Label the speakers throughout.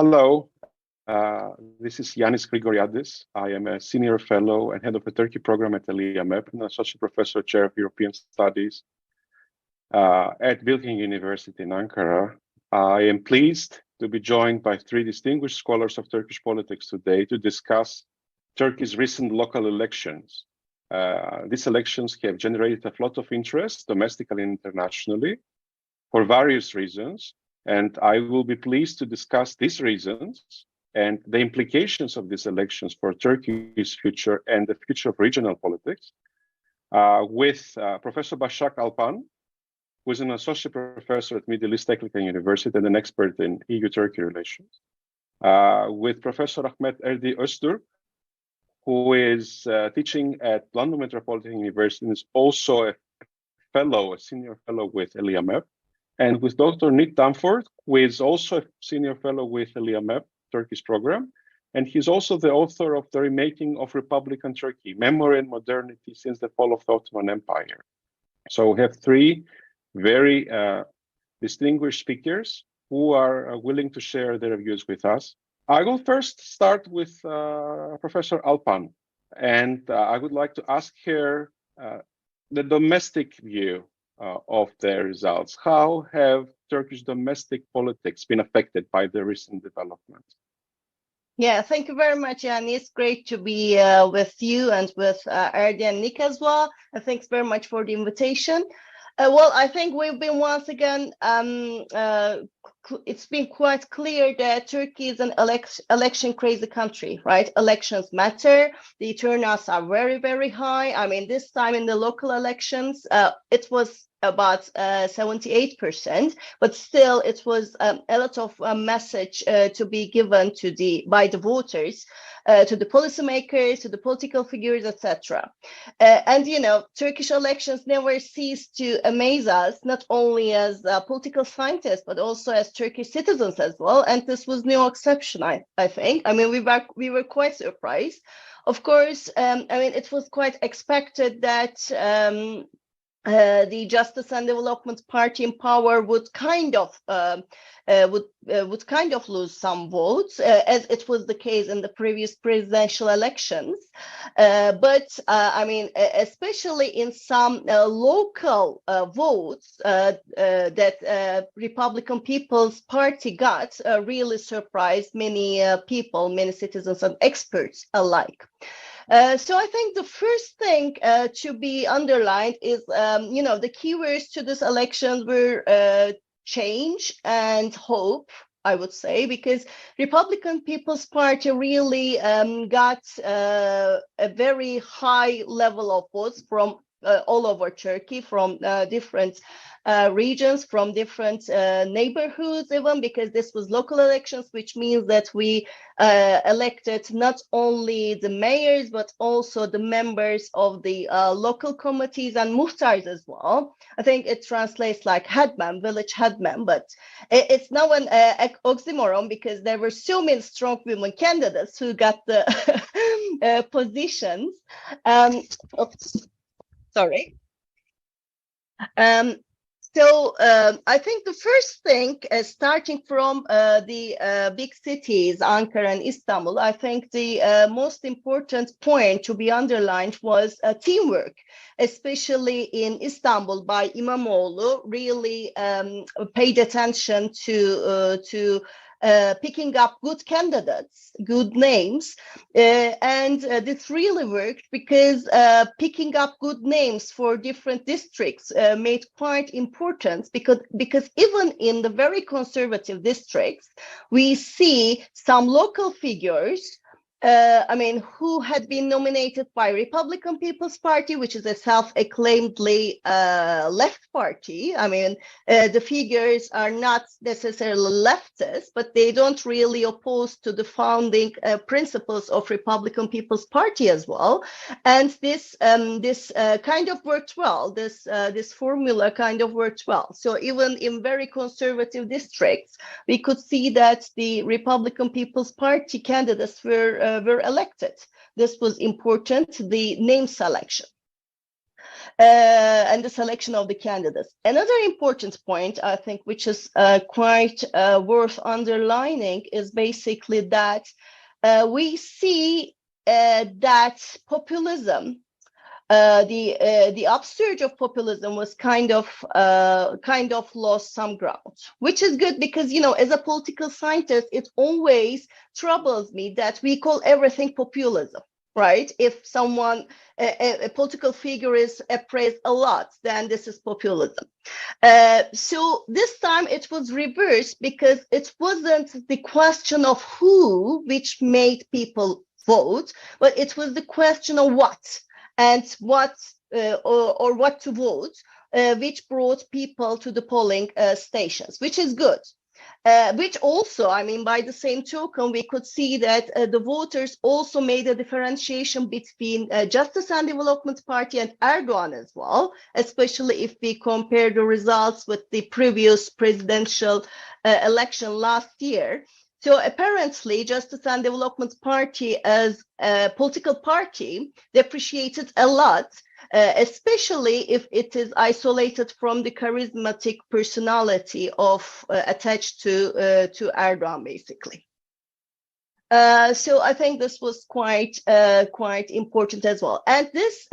Speaker 1: Hello, this is Ioannis Grigoriadis. I am a senior fellow and head of the Turkey program at ELIAMEP and associate professor chair of European Studies at Bilkent University in Ankara. I am pleased to be joined by three distinguished scholars of Turkish politics today to discuss Turkey's recent local elections. These elections have generated a lot of interest domestically and internationally for various reasons. And I will be pleased to discuss these reasons and the implications of these elections for Turkey's future and the future of regional politics with Professor Basak Alpan, who is an associate professor at Middle East Technical University and an expert in EU-Turkey relations, with Professor Ahmet Erdi Öztu, who is teaching at London Metropolitan University and is also a senior fellow with ELIAMEP, and with Dr. Danforth, who is also a senior fellow with ELIAMEP, Turkish program, and he's also the author of The Remaking of Republican Turkey, Memory and Modernity Since the Fall of the Ottoman Empire. So we have three very distinguished speakers who are willing to share their views with us. I will first start with Professor Alpan, and I would like to ask her the domestic view of the results. How have Turkish domestic politics been affected by the recent developments?
Speaker 2: Yeah, thank you very much, Ioannis. It's great to be with you and with Erdi and Nick as well. And thanks very much for the invitation. Well, I think we've been once again, it's been quite clear that Turkey is an election crazy country, right? Elections matter. The turnouts are very, very high. I mean, this time in the local elections, it was about 78%, but still it was a lot of message to be given to by the voters, to the policymakers, to the political figures, etc. And you know, Turkish elections never cease to amaze us, not only as political scientists, but also as Turkish citizens as well. And this was no exception, I think. I mean, we were quite surprised. Of course, I mean, it was quite expected that the Justice and Development Party in power would kind of lose some votes, as it was the case in the previous presidential elections. But I mean, especially in some local votes that Republican People's Party got, really surprised many people, many citizens and experts alike. So I think the first thing to be underlined is, you know, the keywords to this election were change and hope, I would say, because Republican People's Party really got a very high level of votes from all over Turkey, from different regions, from different neighborhoods even, because this was local elections, which means that we elected not only the mayors, but also the members of the local committees and muhtars as well. I think it translates like headman, village headman, but it's now an oxymoron because there were so many strong women candidates who got the positions. Sorry. So I think the first thing, starting from the big cities, Ankara and Istanbul, I think the most important point to be underlined was teamwork, especially in Istanbul by İmamoğlu, really paid attention to picking up good candidates, good names. And this really worked because picking up good names for different districts made quite important, because even in the very conservative districts, we see some local figures who had been nominated by Republican People's Party, which is a self-acclaimedly left party. The figures are not necessarily leftist, but they don't really oppose to the founding principles of Republican People's Party as well. And this kind of worked well. This formula kind of worked well. So even in very conservative districts, we could see that the Republican People's Party candidates were elected. This was important, the name selection and the selection of the candidates. Another important point, I think, which is quite worth underlining, is basically that we see that populism, the upsurge of populism was kind of lost some ground, which is good because, as a political scientist, it always troubles me that we call everything populism, right? If someone, a political figure is appraised a lot, then this is populism. So this time it was reversed, because it wasn't the question of who, which made people vote, but it was the question of what. And what or what to vote, which brought people to the polling stations, which is good. Which also, by the same token, we could see that the voters also made a differentiation between Justice and Development Party and Erdogan as well, especially if we compare the results with the previous presidential election last year. So apparently, Justice and Development Party as a political party depreciated a lot, especially if it is isolated from the charismatic personality of attached to Erdogan, basically. So I think this was quite important as well. And this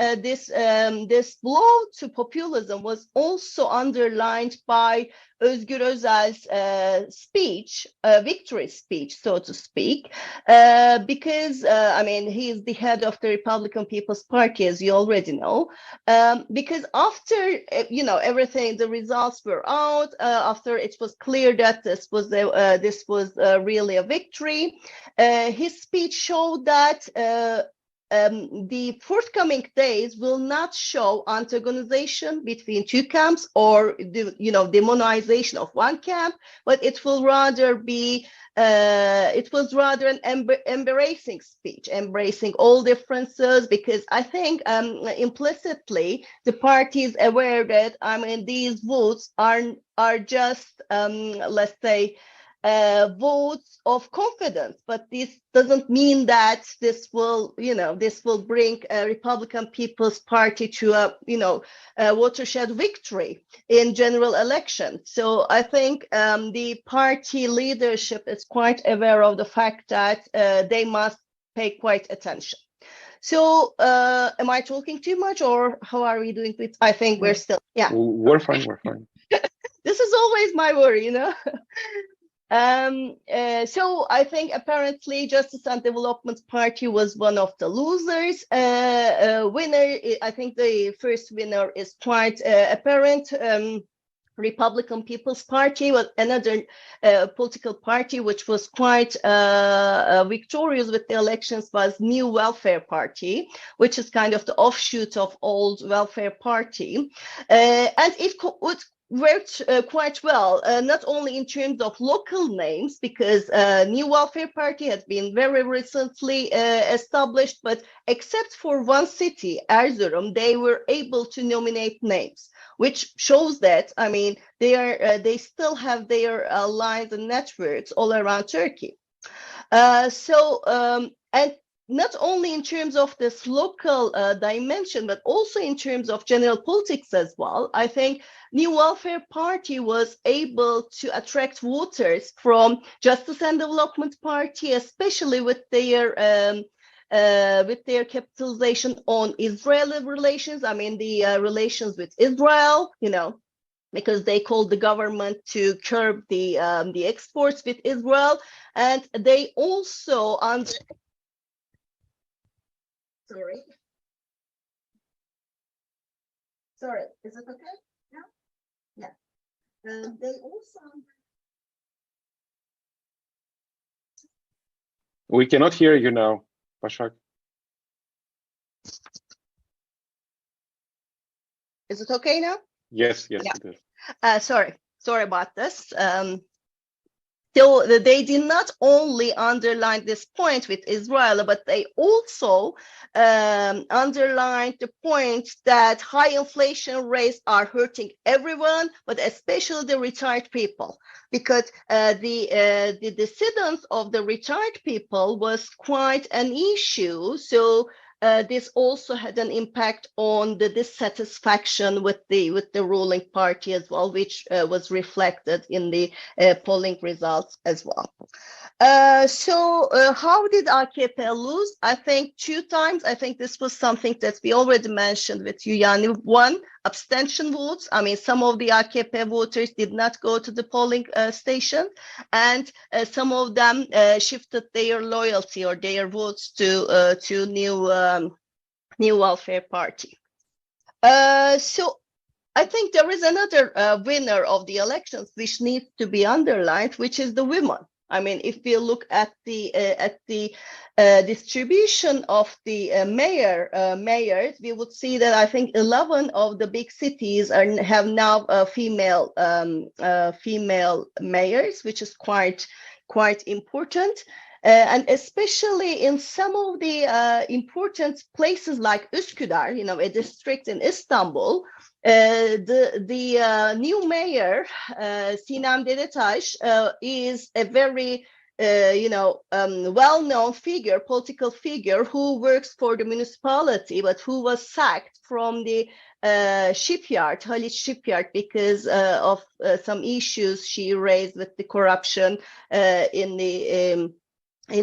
Speaker 2: blow to populism was also underlined by Özgür Özel's speech, victory speech, so to speak, because he is the head of the Republican People's Party, as you already know. Because after everything, the results were out, after it was clear that this was really a victory. His speech showed that the forthcoming days will not show antagonization between two camps or demonization of one camp, but it will rather be it was rather an embracing speech, embracing all differences, because I think implicitly the party is aware that these votes are just let's say votes of confidence, but this doesn't mean that this will bring a Republican People's Party to a watershed victory in general election. So I think the party leadership is quite aware of the fact that they must pay quite attention. So am I talking too much, or how are we doing with? I think we're still, yeah.
Speaker 1: We're fine.
Speaker 2: This is always my worry, So I think apparently Justice and Development Party was one of the losers. Winner, I think the first winner is quite apparent. Republican People's Party was another political party which was quite victorious with the elections, was New Welfare Party, which is kind of the offshoot of old Welfare Party. And it worked quite well, not only in terms of local names, because New Welfare Party has been very recently established, but except for one city, Erzurum, they were able to nominate names, which shows that they still have their lines and networks all around Turkey. And not only in terms of this local dimension, but also in terms of general politics as well. I think New Welfare Party was able to attract voters from Justice and Development Party, especially with their capitalization on Israeli relations. The relations with Israel, because they called the government to curb the exports with Israel, and they also Sorry, is it okay? Yeah. They also.
Speaker 1: We cannot hear you now, Basak.
Speaker 2: Is it okay now?
Speaker 1: Yes,
Speaker 2: Yeah.
Speaker 1: it is.
Speaker 2: Sorry about this. So they did not only underline this point with Israel, but they also underlined the point that high inflation rates are hurting everyone, but especially the retired people, because the dissidence of the retired people was quite an issue. So this also had an impact on the dissatisfaction with the ruling party as well, which was reflected in the polling results as well. So how did AKP lose? I think 2 times. I think this was something that we already mentioned with you, Yanni. 1, abstention votes. I mean, some of the AKP voters did not go to the polling station, and some of them shifted their loyalty or their votes to New Welfare Party. So I think there is another winner of the elections which needs to be underlined, which is the women. I mean, if we look at the distribution of the mayors, we would see that I think 11 of the big cities have now female mayors, which is quite important. And especially in some of the important places like Üsküdar, a district in Istanbul, the new mayor, Sinem Dedetaş, is a very well-known figure, political figure, who works for the municipality, but who was sacked from the shipyard, Haliç shipyard, because of some issues she raised with the corruption in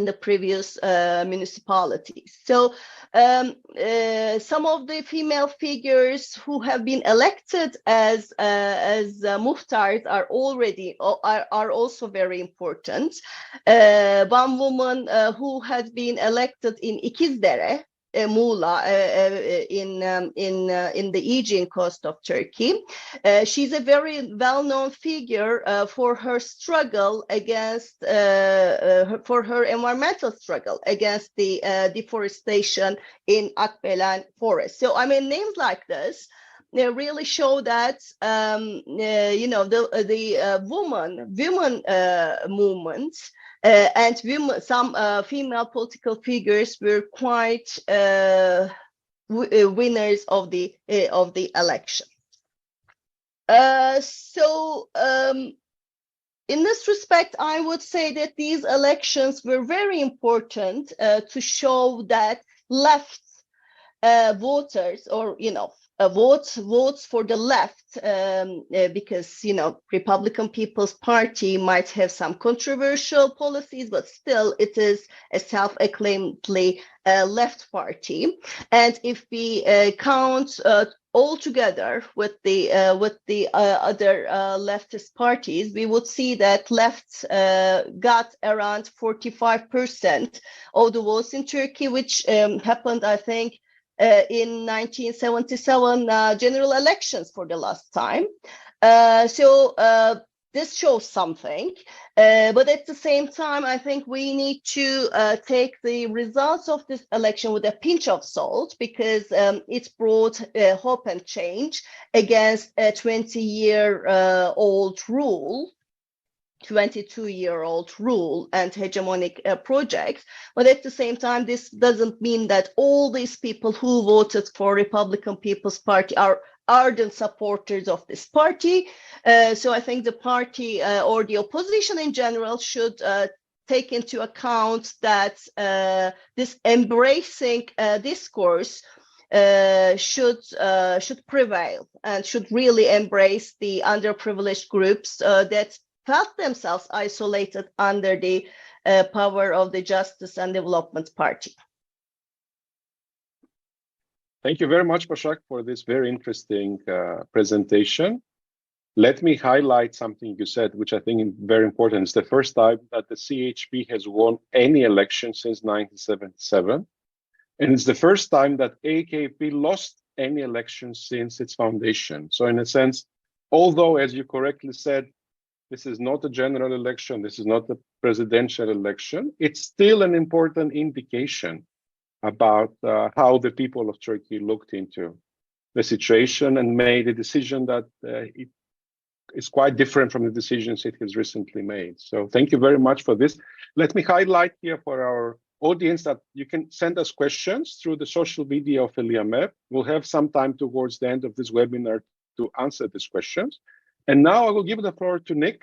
Speaker 2: the previous municipalities. So some of the female figures who have been elected as muhtars are also very important. One woman who has been elected in İkizdere, Muğla, in the Aegean coast of Turkey. She's a very well-known figure for her struggle against, for her environmental struggle against the deforestation in Akbelen forest. So, I mean, names like this, they really show that the women movement and some female political figures were quite winners of the election. So in this respect, I would say that these elections were very important to show that left voters, or votes for the left, because Republican People's Party might have some controversial policies, but still it is a self-acclaimedly left party. And if we count all together with the other leftist parties, we would see that left got around 45% of the votes in Turkey, which happened, I think, in 1977 general elections for the last time. So this shows something, but at the same time, I think we need to take the results of this election with a pinch of salt, because it brought hope and change against a 22-year-old rule and hegemonic projects. But at the same time, this doesn't mean that all these people who voted for Republican People's Party are ardent supporters of this party. So I think the party or the opposition in general should take into account that this embracing discourse should prevail, and should really embrace the underprivileged groups that felt themselves isolated under the power of the Justice and Development Party.
Speaker 1: Thank you very much, Basak, for this very interesting presentation. Let me highlight something you said, which I think is very important. It's the first time that the CHP has won any election since 1977. And it's the first time that AKP lost any election since its foundation. So in a sense, although, as you correctly said, this is not a general election, this is not a presidential election, it's still an important indication about how the people of Turkey looked into the situation and made a decision that it is quite different from the decisions it has recently made. So thank you very much for this. Let me highlight here for our audience that you can send us questions through the social media of ELIAMEP. We'll have some time towards the end of this webinar to answer these questions. And now I will give the floor to Nick.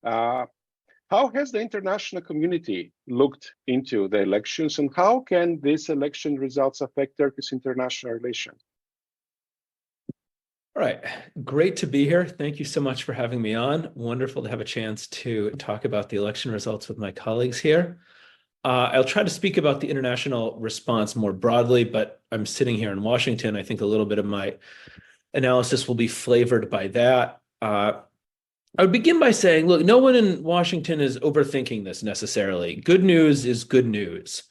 Speaker 1: How has the international community looked into the elections, and how can these election results affect Turkey's international relations?
Speaker 3: All right, great to be here. Thank you so much for having me on. Wonderful to have a chance to talk about the election results with my colleagues here. I'll try to speak about the international response more broadly, but I'm sitting here in Washington. I think a little bit of my analysis will be flavored by that. I would begin by saying, look, no one in Washington is overthinking this necessarily. Good news is good news.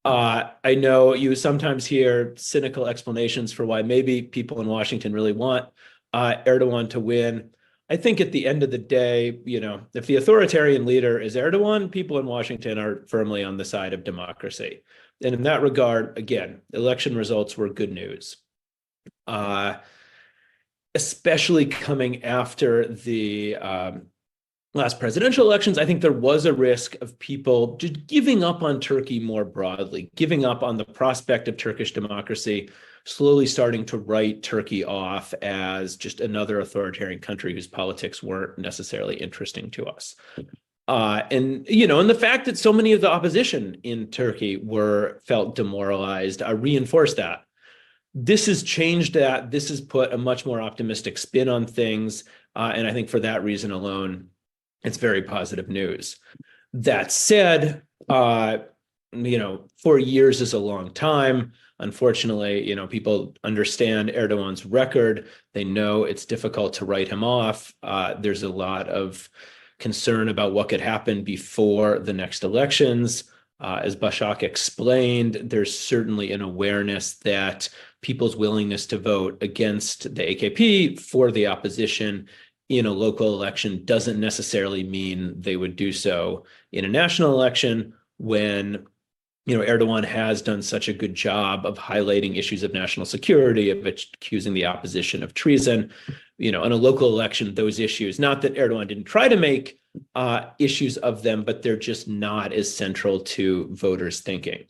Speaker 3: I know you sometimes hear cynical explanations for why maybe people in Washington really want Erdogan to win. I think at the end of the day, you know, if the authoritarian leader is Erdogan, people in Washington are firmly on the side of democracy. And in that regard, again, election results were good news. Especially coming after the last presidential elections, I think there was a risk of people just giving up on Turkey more broadly, giving up on the prospect of Turkish democracy, slowly starting to write Turkey off as just another authoritarian country whose politics weren't necessarily interesting to us. And the fact that so many of the opposition in Turkey felt demoralized reinforced that. This has changed that. This has put a much more optimistic spin on things. And I think for that reason alone, it's very positive news. That said, 4 years is a long time. Unfortunately, people understand Erdogan's record. They know it's difficult to write him off. There's a lot of concern about what could happen before the next elections. As Basak explained, there's certainly an awareness that people's willingness to vote against the AKP for the opposition in a local election doesn't necessarily mean they would do so in a national election when, Erdogan has done such a good job of highlighting issues of national security, of accusing the opposition of treason. In a local election, those issues, not that Erdogan didn't try to make issues of them, but they're just not as central to voters' thinking.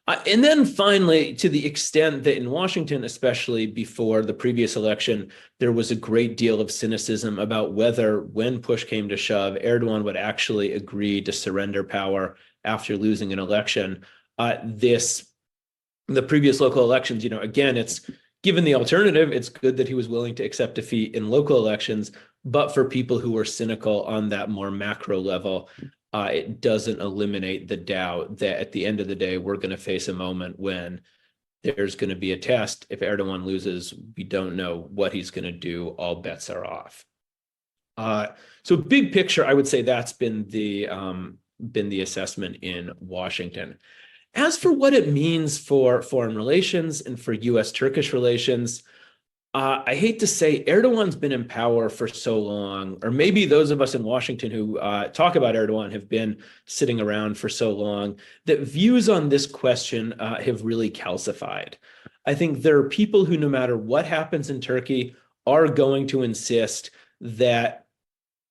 Speaker 3: And then finally, to the extent that in Washington, especially before the previous election, there was a great deal of cynicism about whether, when push came to shove, Erdogan would actually agree to surrender power after losing an election. The previous local elections, again, it's given the alternative, it's good that he was willing to accept defeat in local elections, but for people who were cynical on that more macro level, it doesn't eliminate the doubt that at the end of the day, we're going to face a moment when there's going to be a test. If Erdogan loses, we don't know what he's going to do. All bets are off. So big picture, I would say that's been the assessment in Washington. As for what it means for foreign relations and for U.S.-Turkish relations, I hate to say Erdogan's been in power for so long, or maybe those of us in Washington who talk about Erdogan have been sitting around for so long, that views on this question have really calcified. I think there are people who, no matter what happens in Turkey, are going to insist that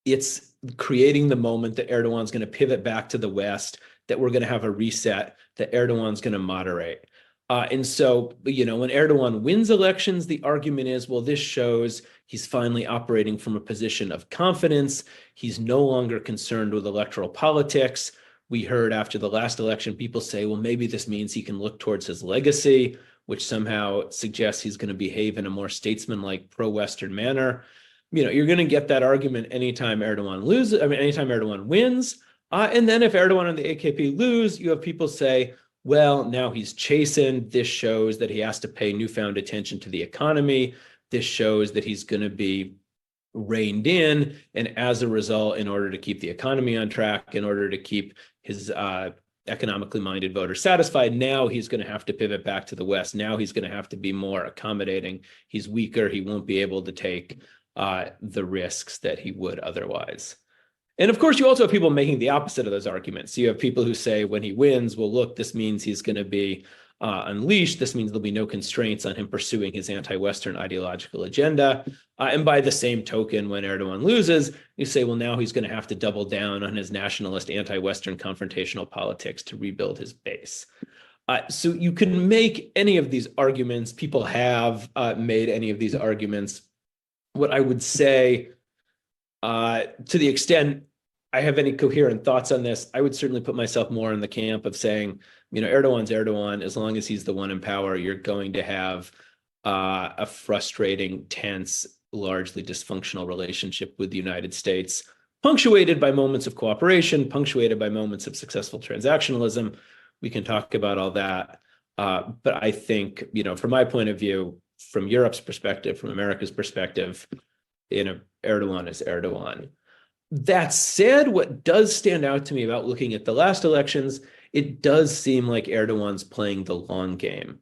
Speaker 3: it's creating the moment that Erdogan's going to pivot back to the West, that we're going to have a reset, that Erdogan's going to moderate. And so, when Erdogan wins elections, the argument is, well, this shows he's finally operating from a position of confidence. He's no longer concerned with electoral politics. We heard after the last election, people say, well, maybe this means he can look towards his legacy, which somehow suggests he's going to behave in a more statesman-like pro-Western manner. You're going to get that argument anytime anytime Erdogan wins. And then if Erdogan and the AKP lose, you have people say, well, now he's chastened. This shows that he has to pay newfound attention to the economy. This shows that he's going to be reined in. And as a result, in order to keep the economy on track, in order to keep his economically minded voters satisfied, now he's going to have to pivot back to the West. Now he's going to have to be more accommodating. He's weaker. He won't be able to take the risks that he would otherwise. And of course, you also have people making the opposite of those arguments. You have people who say when he wins, well, look, this means he's going to be unleashed. This means there'll be no constraints on him pursuing his anti-Western ideological agenda. And by the same token, when Erdogan loses, you say, well, now he's going to have to double down on his nationalist anti-Western confrontational politics to rebuild his base. So you can make any of these arguments. People have made any of these arguments. What I would say, to the extent I have any coherent thoughts on this, I would certainly put myself more in the camp of saying, Erdogan's Erdogan. As long as he's the one in power, you're going to have a frustrating, tense, largely dysfunctional relationship with the United States, punctuated by moments of cooperation, punctuated by moments of successful transactionalism. We can talk about all that. But I think, from my point of view, from Europe's perspective, from America's perspective, Erdogan is Erdogan. That said, what does stand out to me about looking at the last elections, it does seem like Erdogan's playing the long game.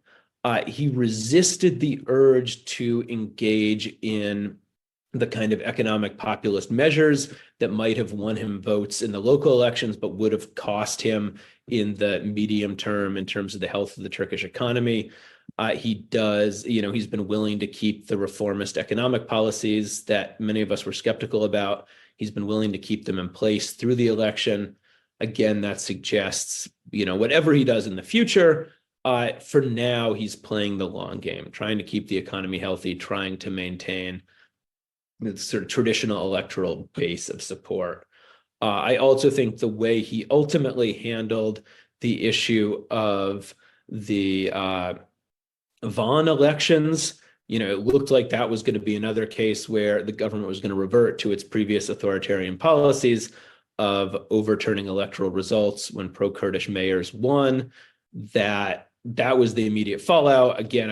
Speaker 3: He resisted the urge to engage in the kind of economic populist measures that might have won him votes in the local elections, but would have cost him in the medium term in terms of the health of the Turkish economy. He's been willing to keep the reformist economic policies that many of us were skeptical about. He's been willing to keep them in place through the election. Again, that suggests, whatever he does in the future, for now, he's playing the long game, trying to keep the economy healthy, trying to maintain the sort of traditional electoral base of support. I also think the way he ultimately handled the issue of the Vaughan elections, it looked like that was going to be another case where the government was going to revert to its previous authoritarian policies of overturning electoral results when pro-Kurdish mayors won. That was the immediate fallout. Again,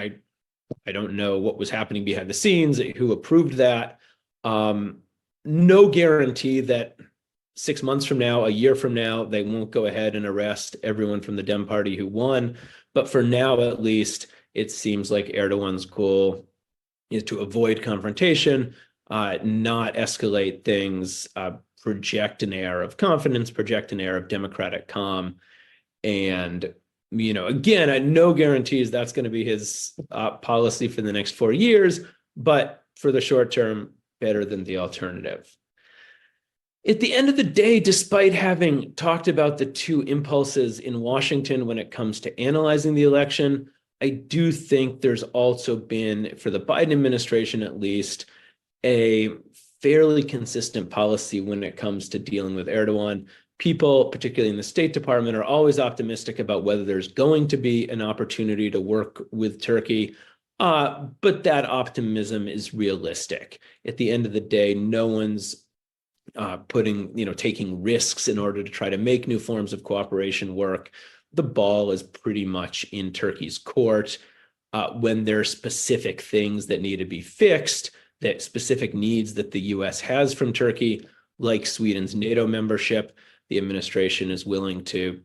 Speaker 3: I don't know what was happening behind the scenes, who approved that. No guarantee that 6 months from now, a year from now, they won't go ahead and arrest everyone from the Dem Party who won. But for now, at least, it seems like Erdogan's goal is to avoid confrontation, not escalate things, project an air of confidence, project an air of democratic calm. And, again, no guarantees that's going to be his policy for the next 4 years, but for the short term, better than the alternative. At the end of the day, despite having talked about the two impulses in Washington when it comes to analyzing the election, I do think there's also been, for the Biden administration at least, a fairly consistent policy when it comes to dealing with Erdogan. People, particularly in the State Department, are always optimistic about whether there's going to be an opportunity to work with Turkey, but that optimism is realistic. At the end of the day, no one's taking risks in order to try to make new forms of cooperation work. The ball is pretty much in Turkey's court. When there are specific things that need to be fixed, that specific needs that the US has from Turkey, like Sweden's NATO membership, the administration is willing to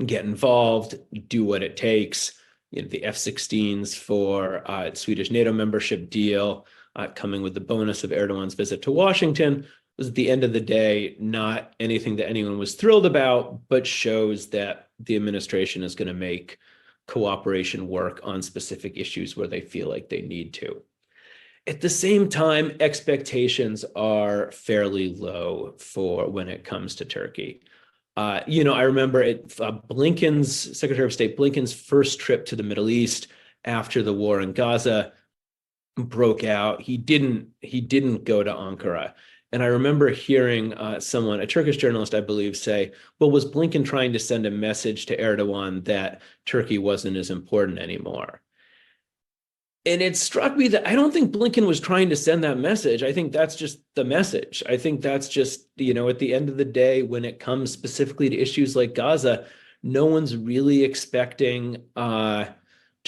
Speaker 3: get involved, do what it takes. The F-16s for Swedish NATO membership deal, coming with the bonus of Erdogan's visit to Washington, was at the end of the day not anything that anyone was thrilled about, but shows that the administration is going to make cooperation work on specific issues where they feel like they need to. At the same time, expectations are fairly low for when it comes to Turkey. I remember Secretary of State Blinken's first trip to the Middle East after the war in Gaza broke out. He didn't go to Ankara. And I remember hearing a Turkish journalist, I believe, say, well, was Blinken trying to send a message to Erdogan that Turkey wasn't as important anymore? And it struck me that I don't think Blinken was trying to send that message. I think that's just the message. I think that's just, at the end of the day, when it comes specifically to issues like Gaza, no one's really expecting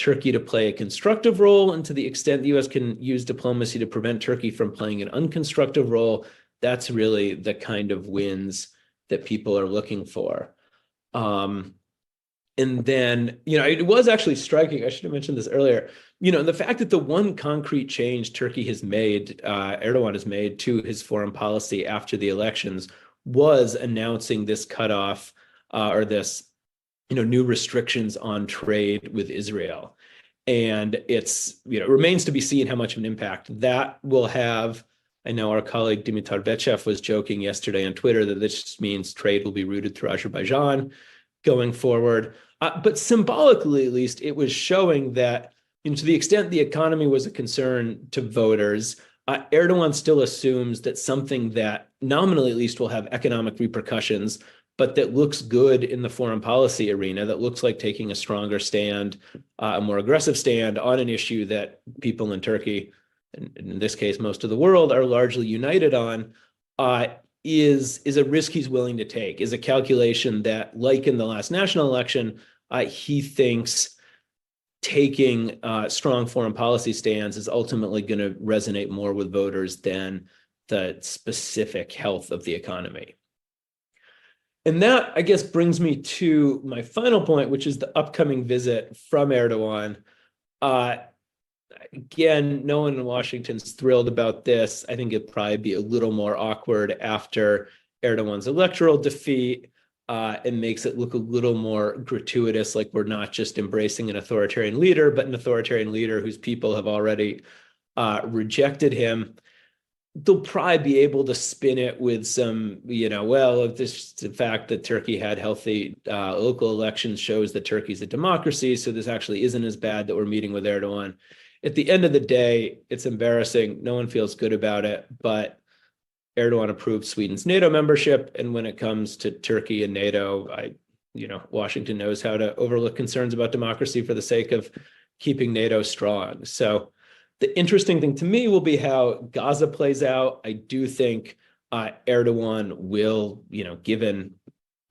Speaker 3: Turkey to play a constructive role, and to the extent the U.S. can use diplomacy to prevent Turkey from playing an unconstructive role, that's really the kind of wins that people are looking for. And then, it was actually striking, I should have mentioned this earlier, the fact that the one concrete change Turkey has made, Erdogan has made to his foreign policy after the elections was announcing this cutoff or this, new restrictions on trade with Israel. And it remains to be seen how much of an impact that will have. I know our colleague Dimitar Bechev was joking yesterday on Twitter that this means trade will be routed through Azerbaijan going forward. But symbolically, at least, it was showing that, to the extent the economy was a concern to voters, Erdogan still assumes that something that nominally at least will have economic repercussions, but that looks good in the foreign policy arena, that looks like taking a stronger stand, a more aggressive stand on an issue that people in Turkey, and in this case, most of the world, are largely united on, is a risk he's willing to take, is a calculation that, like in the last national election, he thinks taking strong foreign policy stands is ultimately going to resonate more with voters than the specific health of the economy. And that, I guess, brings me to my final point, which is the upcoming visit from Erdogan. Again, no one in Washington's thrilled about this. I think it'd probably be a little more awkward after Erdogan's electoral defeat. It makes it look a little more gratuitous, like we're not just embracing an authoritarian leader, but an authoritarian leader whose people have already rejected him. They'll probably be able to spin it with some, if the fact that Turkey had healthy local elections shows that Turkey's a democracy, so this actually isn't as bad that we're meeting with Erdogan. At the end of the day, it's embarrassing. No one feels good about it, but Erdogan approved Sweden's NATO membership. And when it comes to Turkey and NATO, Washington knows how to overlook concerns about democracy for the sake of keeping NATO strong. So the interesting thing to me will be how Gaza plays out. I do think Erdogan will, given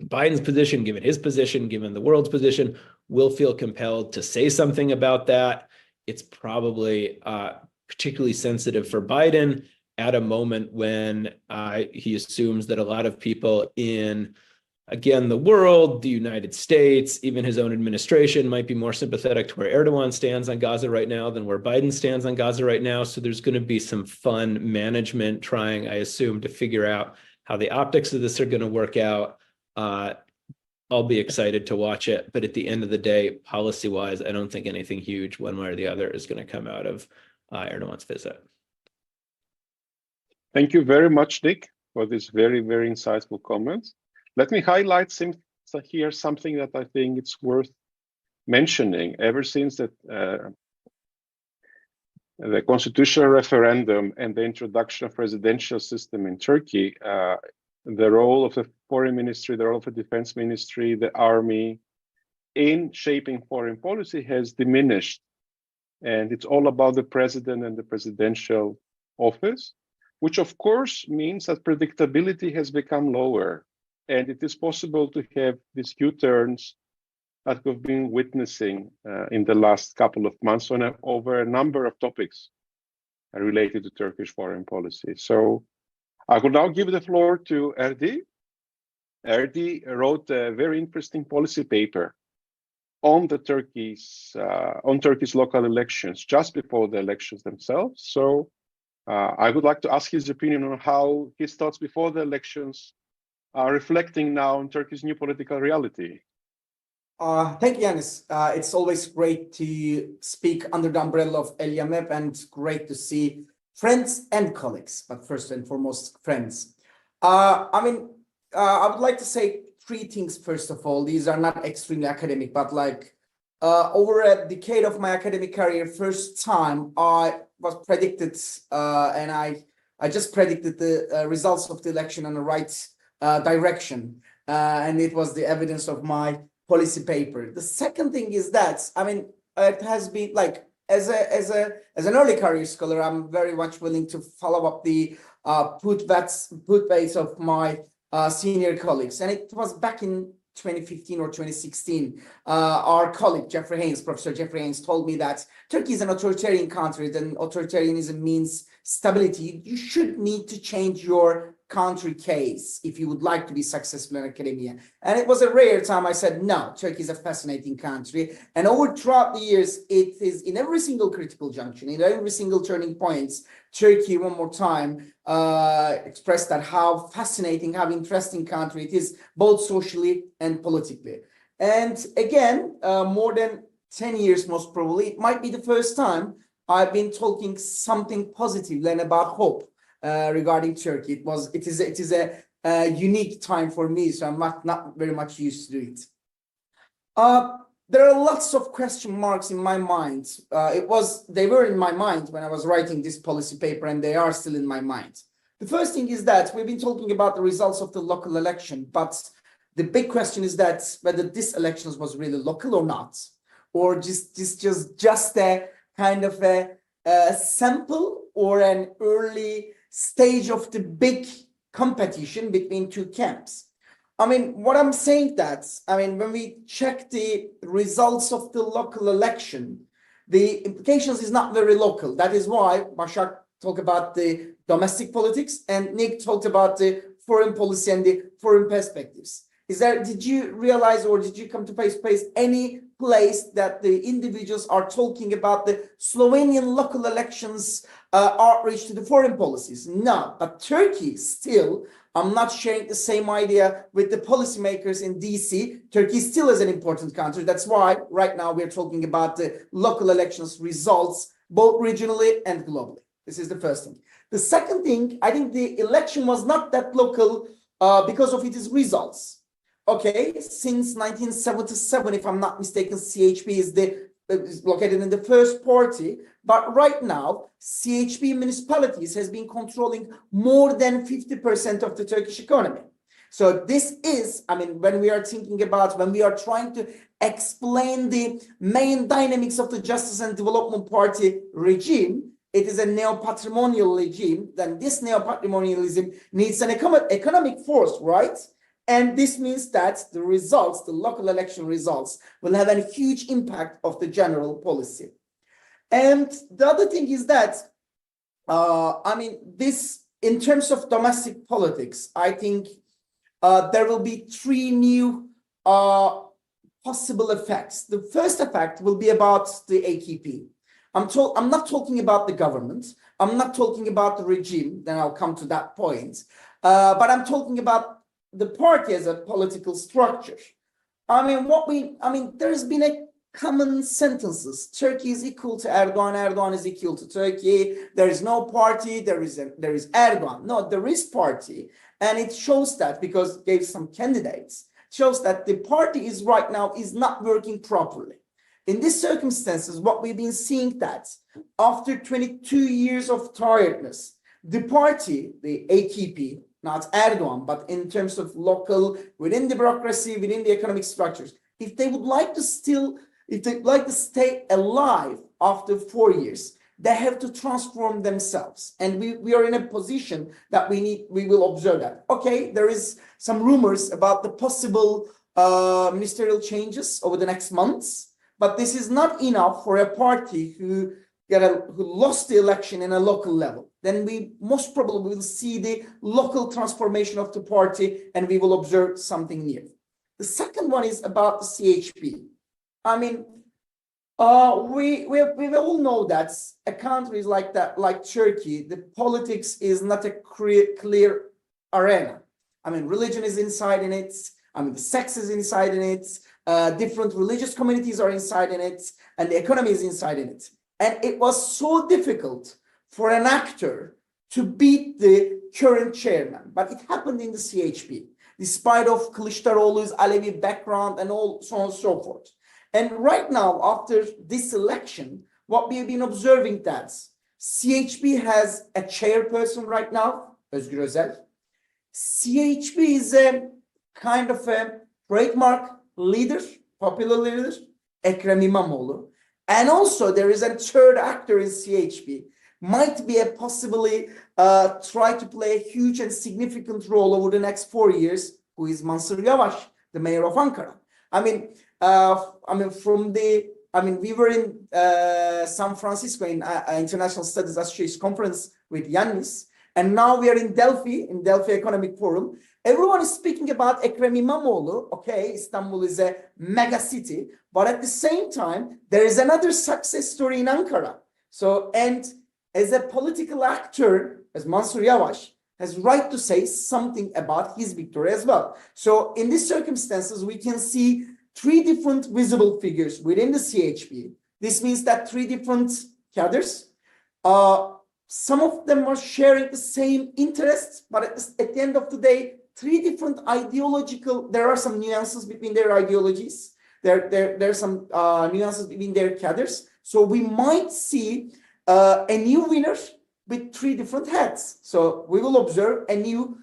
Speaker 3: Biden's position, given his position, given the world's position, will feel compelled to say something about that. It's probably particularly sensitive for Biden at a moment when he assumes that a lot of people in, again, the world, the United States, even his own administration might be more sympathetic to where Erdogan stands on Gaza right now than where Biden stands on Gaza right now. So there's going to be some fun management trying, I assume, to figure out how the optics of this are going to work out. I'll be excited to watch it. But at the end of the day, policy-wise, I don't think anything huge one way or the other is going to come out of Erdogan's visit.
Speaker 1: Thank you very much, Nick, for this very, very insightful comments. Let me highlight here something that I think it's worth mentioning. Ever since that the constitutional referendum and the introduction of presidential system in Turkey, the role of the foreign ministry, the role of the defense ministry, the army in shaping foreign policy has diminished. And it's all about the president and the presidential office, which of course means that predictability has become lower. And it is possible to have these U-turns that we've been witnessing in the last couple of months over a number of topics related to Turkish foreign policy. So I will now give the floor to Erdi. Erdi wrote a very interesting policy paper on Turkey's local elections just before the elections themselves. So I would like to ask his opinion on how his thoughts before the elections are reflecting now on Turkey's new political reality.
Speaker 4: Thank you, Ioannis. It's always great to speak under the umbrella of ELIAMEP and great to see friends and colleagues, but first and foremost, friends. I would like to say three things, first of all. These are not extremely academic, but over a decade of my academic career, first time I was predicted, and I just predicted the results of the election in the right direction. And it was the evidence of my policy paper. The second thing is that, it has been as an early career scholar, I'm very much willing to follow up the put ways of my senior colleagues. And it was back in 2015 or 2016, our colleague Professor Jeffrey Haynes told me that Turkey is an authoritarian country, then authoritarianism means stability. You should need to change your country case if you would like to be successful in academia. And it was a rare time I said, no, Turkey is a fascinating country. And throughout the years, it is in every single critical junction, in every single turning points, Turkey, one more time, expressed that how fascinating, how interesting country it is, both socially and politically. And again, more than 10 years, most probably, it might be the first time I've been talking something positive and about hope regarding Turkey. It is a unique time for me, so I'm not very much used to it. There are lots of question marks in my mind. They were in my mind when I was writing this policy paper, and they are still in my mind. The first thing is that we've been talking about the results of the local election, but the big question is that whether this election was really local or not, or just a kind of a sample or an early stage of the big competition between two camps. I mean, what I'm saying that, when we check the results of the local election, the implications is not very local. That is why Basak talked about the domestic politics and Nick talked about the foreign policy and the foreign perspectives. Did you realize, or did you come to place any place that the individuals are talking about the Slovenian local elections outreach to the foreign policies? No, but Turkey still, I'm not sharing the same idea with the policymakers in DC. Turkey still is an important country. That's why right now we're talking about the local elections results, both regionally and globally. This is the first thing. The second thing, I think the election was not that local because of its results. Okay, since 1977, if I'm not mistaken, CHP is located in the first party, but right now, CHP municipalities has been controlling more than 50% of the Turkish economy. So this is, when we are trying to explain the main dynamics of the Justice and Development Party regime, it is a neo-patrimonial regime, then this neo-patrimonialism needs an economic force, right? And this means that the results, the local election results, will have a huge impact of the general policy. And the other thing is that, this, in terms of domestic politics, I think there will be three new possible effects. The first effect will be about the AKP. I'm not talking about the government. I'm not talking about the regime. Then I'll come to that point. But I'm talking about the party as a political structure. There's been a common sentences. Turkey is equal to Erdogan. Erdogan is equal to Turkey. There is no party. There is Erdogan. No, there is party. And it shows that because it gave some candidates, shows that the party is right now is not working properly. In these circumstances, what we've been seeing that after 22 years of tiredness, the party, the AKP, not Erdogan, but in terms of local, within the bureaucracy, within the economic structures, if they would like to stay alive after 4 years, they have to transform themselves. And we are in a position that we will observe that. Okay, there is some rumors about the possible ministerial changes over the next months, but this is not enough for a party who lost the election in a local level. Then we most probably will see the local transformation of the party and we will observe something new. The second one is about the CHP. We all know that a country like that, like Turkey, the politics is not a clear arena. Religion is inside in it. The sex is inside in it. Different religious communities are inside in it, and the economy is inside in it. And it was so difficult for an actor to beat the current chairman, but it happened in the CHP, despite of Kılıçdaroğlu's Alevi background and all so on and so forth. And right now, after this election, what we have been observing that CHP has a chairperson right now, Özgür Özel. CHP is a kind of a trademark leader, popular leader, Ekrem İmamoğlu. And also there is a third actor in CHP, might be a possibly try to play a huge and significant role over the next 4 years, who is Mansur Yavaş, the mayor of Ankara. We were in San Francisco in International Studies Association conference with Ioannis, and now we are in Delphi Economic Forum. Everyone is speaking about Ekrem İmamoğlu. Okay, Istanbul is a mega city, but at the same time, there is another success story in Ankara. So, and as a political actor, as Mansur Yavaş has right to say something about his victory as well. So in these circumstances, we can see three different visible figures within the CHP. This means that three different cadres, some of them are sharing the same interests, but at the end of the day, three different ideological, there are some nuances between their ideologies. There are some nuances between their cadres. So we might see a new winner with three different heads. So we will observe a new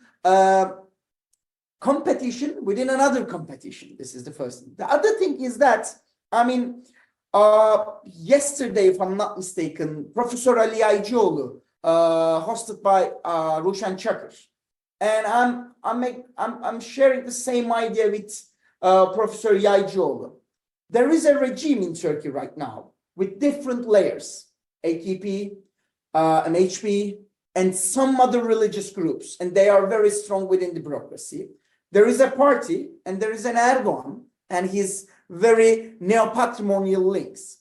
Speaker 4: competition within another competition. This is the first thing. The other thing is that, yesterday, if I'm not mistaken, Professor Ali Aycıoğlu, hosted by Roshan Chakır, and I'm sharing the same idea with Professor Yaycıoğlu. There is a regime in Turkey right now with different layers, AKP, MHP, and some other religious groups, and they are very strong within the bureaucracy. There is a party, and there is an Erdogan, and his very neo-patrimonial links.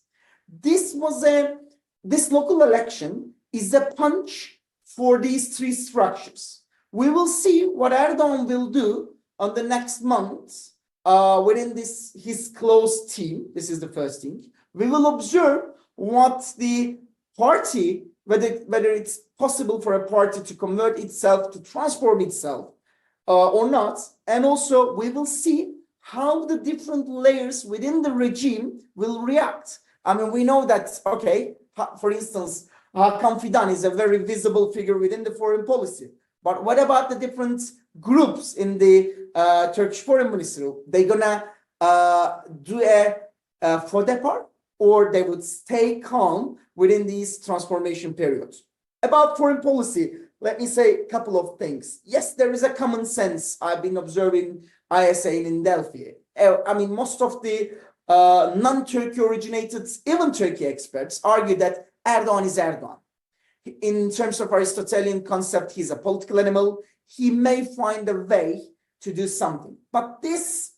Speaker 4: This local election is a punch for these three structures. We will see what Erdogan will do on the next months within his close team. This is the first thing. We will observe what the party, whether it's possible for a party to convert itself, to transform itself or not. And also we will see how the different layers within the regime will react. We know that, okay, for instance, Hakan Fidan is a very visible figure within the foreign policy. But what about the different groups in the Turkish foreign ministry? They gonna do a faux départ, or they would stay calm within these transformation periods? About foreign policy, let me say a couple of things. Yes, there is a common sense. I've been observing ISA in Delphi. Most of the non-Turkey originated, even Turkey experts argue that Erdogan is Erdogan. In terms of Aristotelian concept, he's a political animal. He may find a way to do something. But this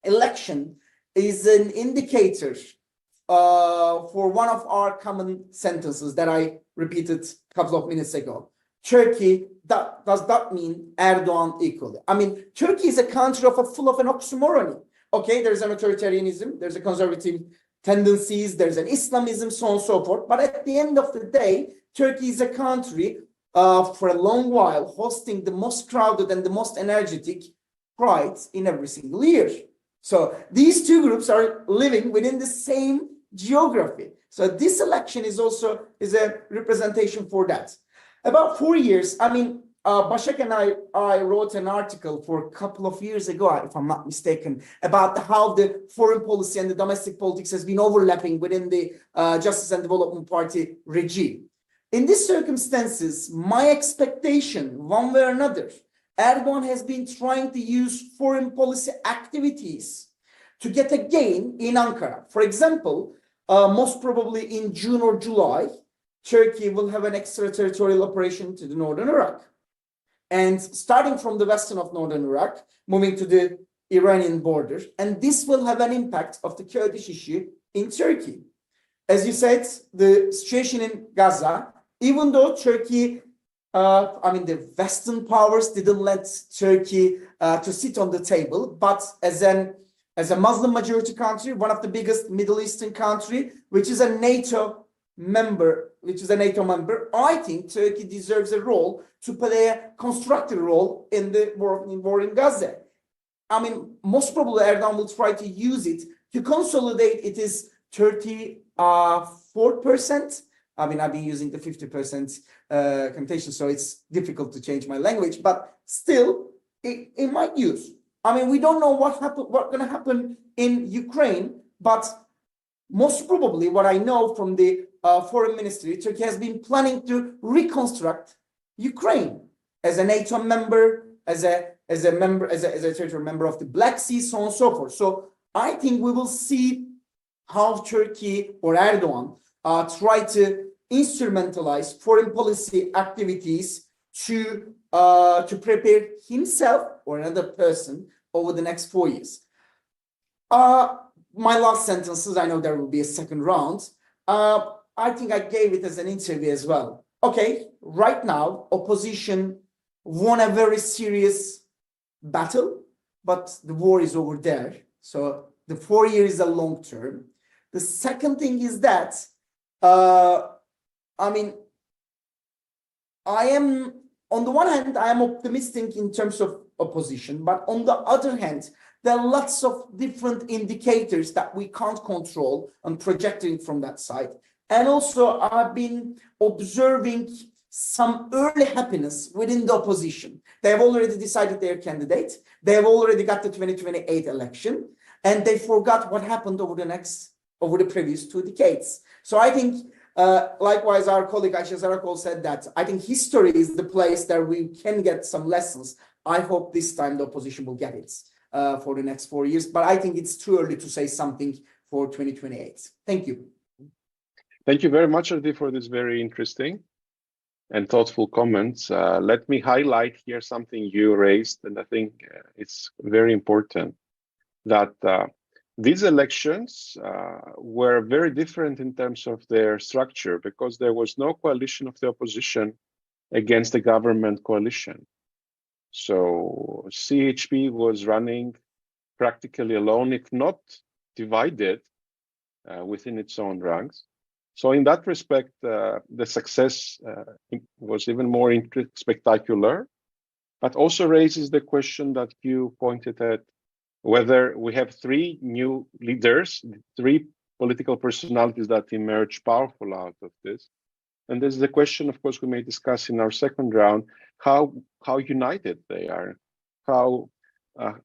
Speaker 4: election is an indicator for one of our common sentences that I repeated a couple of minutes ago. Turkey, does that mean Erdogan equally? Turkey is a country full of an oxymoron. Okay, there's an authoritarianism, there's a conservative tendencies, there's an Islamism, so on and so forth. But at the end of the day, Turkey is a country for a long while hosting the most crowded and the most energetic prides in every single year. So these two groups are living within the same geography. So this election is a representation for that. About 4 years, Basak and I wrote an article for a couple of years ago, if I'm not mistaken, about how the foreign policy and the domestic politics has been overlapping within the Justice and Development Party regime. In these circumstances, my expectation, one way or another, Erdogan has been trying to use foreign policy activities to get a gain in Ankara. For example, most probably in June or July, Turkey will have an extraterritorial operation to the northern Iraq. And starting from the western of northern Iraq, moving to the Iranian border, and this will have an impact of the Kurdish issue in Turkey. As you said, the situation in Gaza, even though Turkey, the Western powers didn't let Turkey to sit on the table, but as a Muslim majority country, one of the biggest Middle Eastern country, which is a NATO member, I think Turkey deserves a role to play a constructive role in the war in Gaza. Most probably Erdogan will try to use it to consolidate it is 34%. I've been using the 50% computation, so it's difficult to change my language, but still it might use. We don't know what's going to happen in Ukraine, but most probably what I know from the foreign ministry, Turkey has been planning to reconstruct Ukraine as a NATO member, as a as a member, as a territorial member of the Black Sea, so on and so forth. So I think we will see how Turkey or Erdogan try to instrumentalize foreign policy activities to prepare himself or another person over the next 4 years. My last sentences, I know there will be a second round. I think I gave it as an interview as well. Okay, right now, opposition won a very serious battle, but the war is over there. So the 4 years is a long term. The second thing is that, I mean, on the one hand, I am optimistic in terms of opposition, but on the other hand, there are lots of different indicators that we can't control and projecting from that side. And also, I've been observing some early happiness within the opposition. They have already decided their candidate. They have already got the 2028 election, and they forgot what happened over the previous 2 decades. So I think, likewise, our colleague Ayşe Zarakol said that I think history is the place that we can get some lessons. I hope this time the opposition will get it for the next 4 years, but I think it's too early to say something for 2028. Thank you.
Speaker 1: Thank you very much, Erdi, for this very interesting and thoughtful comments. Let me highlight here something you raised, and I think it's very important that these elections were very different in terms of their structure because there was no coalition of the opposition against the government coalition. So CHP was running practically alone, if not divided within its own ranks. So in that respect, the success was even more spectacular, but also raises the question that you pointed at, whether we have 3 new leaders, 3 political personalities that emerge powerful out of this. And there's the question, of course, we may discuss in our second round, how united they are, to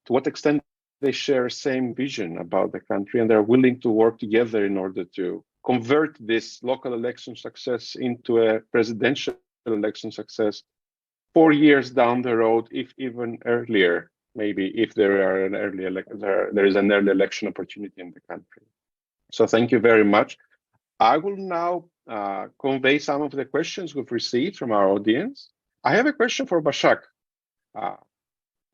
Speaker 1: what extent they share same vision about the country, and they're willing to work together in order to convert this local election success into a presidential election success 4 years down the road, if even earlier, maybe if there is an early election opportunity in the country. So thank you very much. I will now convey some of the questions we've received from our audience. I have a question for Basak.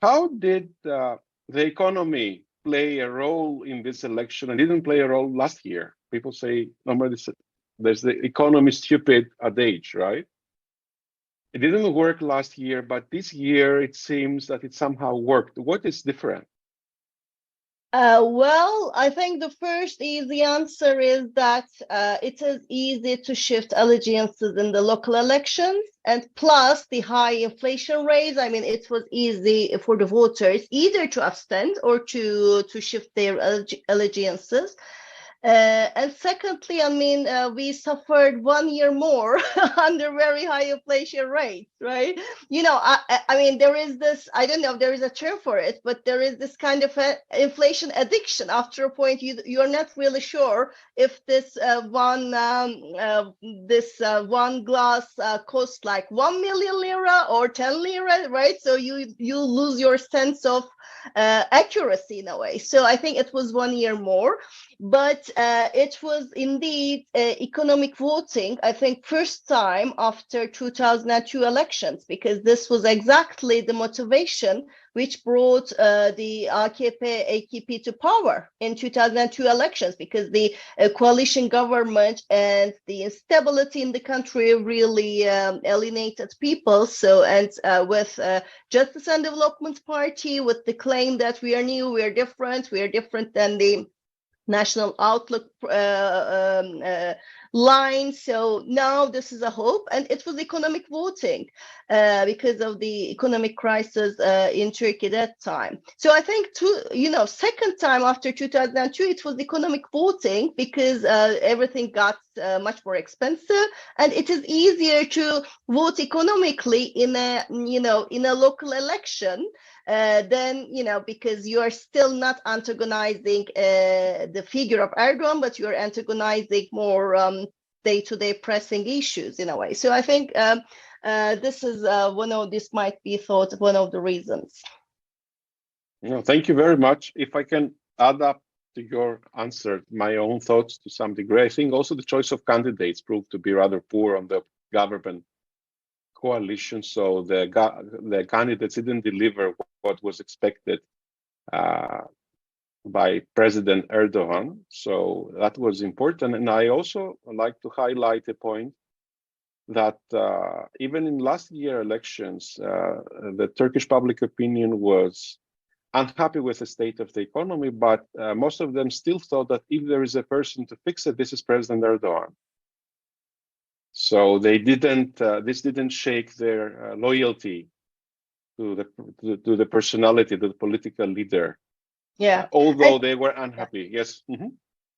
Speaker 1: How did the economy play a role in this election? It didn't play a role last year. People say, normally there's the economy stupid adage, right? It didn't work last year, but this year it seems that it somehow worked. What is different?
Speaker 2: Well, I think the first easy answer is that it is easy to shift allegiances in the local elections, and plus the high inflation rates. I mean, it was easy for the voters either to abstain or to shift their allegiances. And secondly, I mean, we suffered 1 year more under very high inflation rates, right? You know, I mean, there is this, I don't know if there is a term for it, but there is this kind of inflation addiction. After a point, you're not really sure if this one glass costs like 1 million lira or 10 lira, right? So you lose your sense of accuracy in a way. So I think it was 1 year more. But it was indeed economic voting, I think, first time after 2002 elections, because this was exactly the motivation which brought the AKP to power in 2002 elections, because the coalition government and the instability in the country really alienated people. So, and with Justice and Development Party, with the claim that we are new, we are different than the National Outlook line. So now this is a hope, and it was economic voting because of the economic crisis in Turkey at that time. So I think, second time after 2002, it was economic voting because everything got much more expensive, and it is easier to vote economically in a local election. Then, because you are still not antagonizing the figure of Erdogan, but you're antagonizing more day-to-day pressing issues in a way. So I think this is this might be thought one of the reasons.
Speaker 1: No, thank you very much. If I can add up to your answer, my own thoughts to some degree, I think also the choice of candidates proved to be rather poor on the government coalition. So the candidates didn't deliver what was expected by President Erdogan. So that was important. And I also like to highlight a point that even in last year elections, the Turkish public opinion was unhappy with the state of the economy, but most of them still thought that if there is a person to fix it, this is President Erdogan. So they didn't. This didn't shake their loyalty to the personality, to the political leader.
Speaker 2: Yeah.
Speaker 1: Although they were unhappy. Yes. Mm-hmm.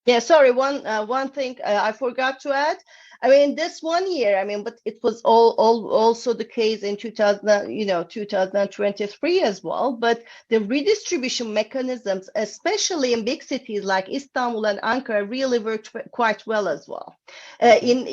Speaker 2: Yeah, sorry, one thing I forgot to add. I mean, this 1 year, I mean, but it was also the case in 2023 as well. But the redistribution mechanisms, especially in big cities like Istanbul and Ankara, really worked quite well as well. In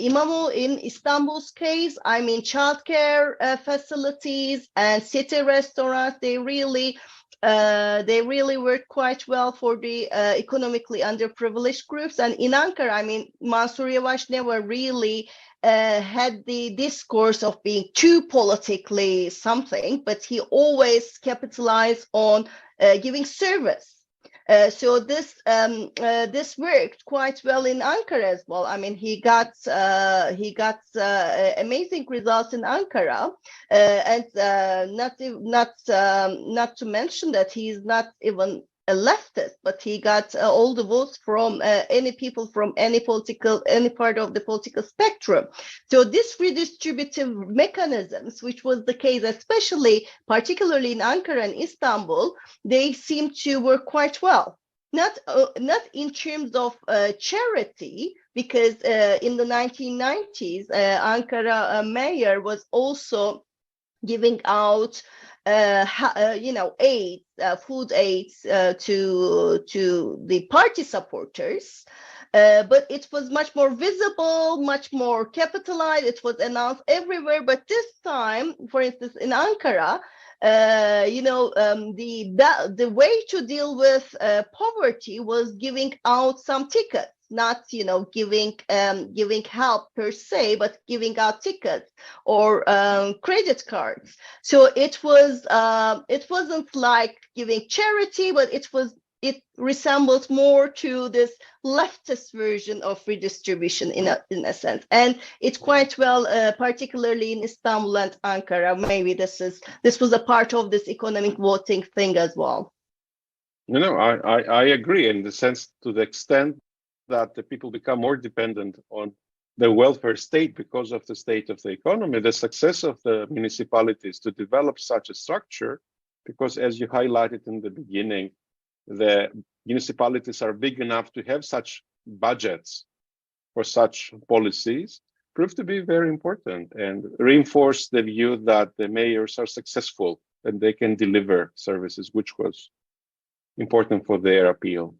Speaker 2: Istanbul's case, I mean, childcare facilities and city restaurants, they really worked quite well for the economically underprivileged groups. And in Ankara, I mean, Mansur Yavaş never really had the discourse of being too politically something, but he always capitalized on giving service. So this worked quite well in Ankara as well. I mean, he got amazing results in Ankara, and not to mention that he's not even a leftist, but he got all the votes from any people from any part of the political spectrum. So this redistributive mechanisms, which was the case, particularly in Ankara and Istanbul, they seem to work quite well. Not in terms of charity, because in the 1990s, Ankara mayor was also giving out food aids to the party supporters, but it was much more visible, much more capitalized. It was announced everywhere. But this time, for instance, in Ankara, the way to deal with poverty was giving out some tickets, not giving help per se, but giving out tickets or credit cards. So it wasn't like giving charity, but it resembled more to this leftist version of redistribution in a sense, and it's quite well, particularly in Istanbul and Ankara. Maybe this was a part of this economic voting thing as well.
Speaker 1: I agree in the sense, to the extent that the people become more dependent on the welfare state because of the state of the economy, the success of the municipalities to develop such a structure, because as you highlighted in the beginning, the municipalities are big enough to have such budgets for such policies, proved to be very important and reinforce the view that the mayors are successful and they can deliver services, which was important for their appeal.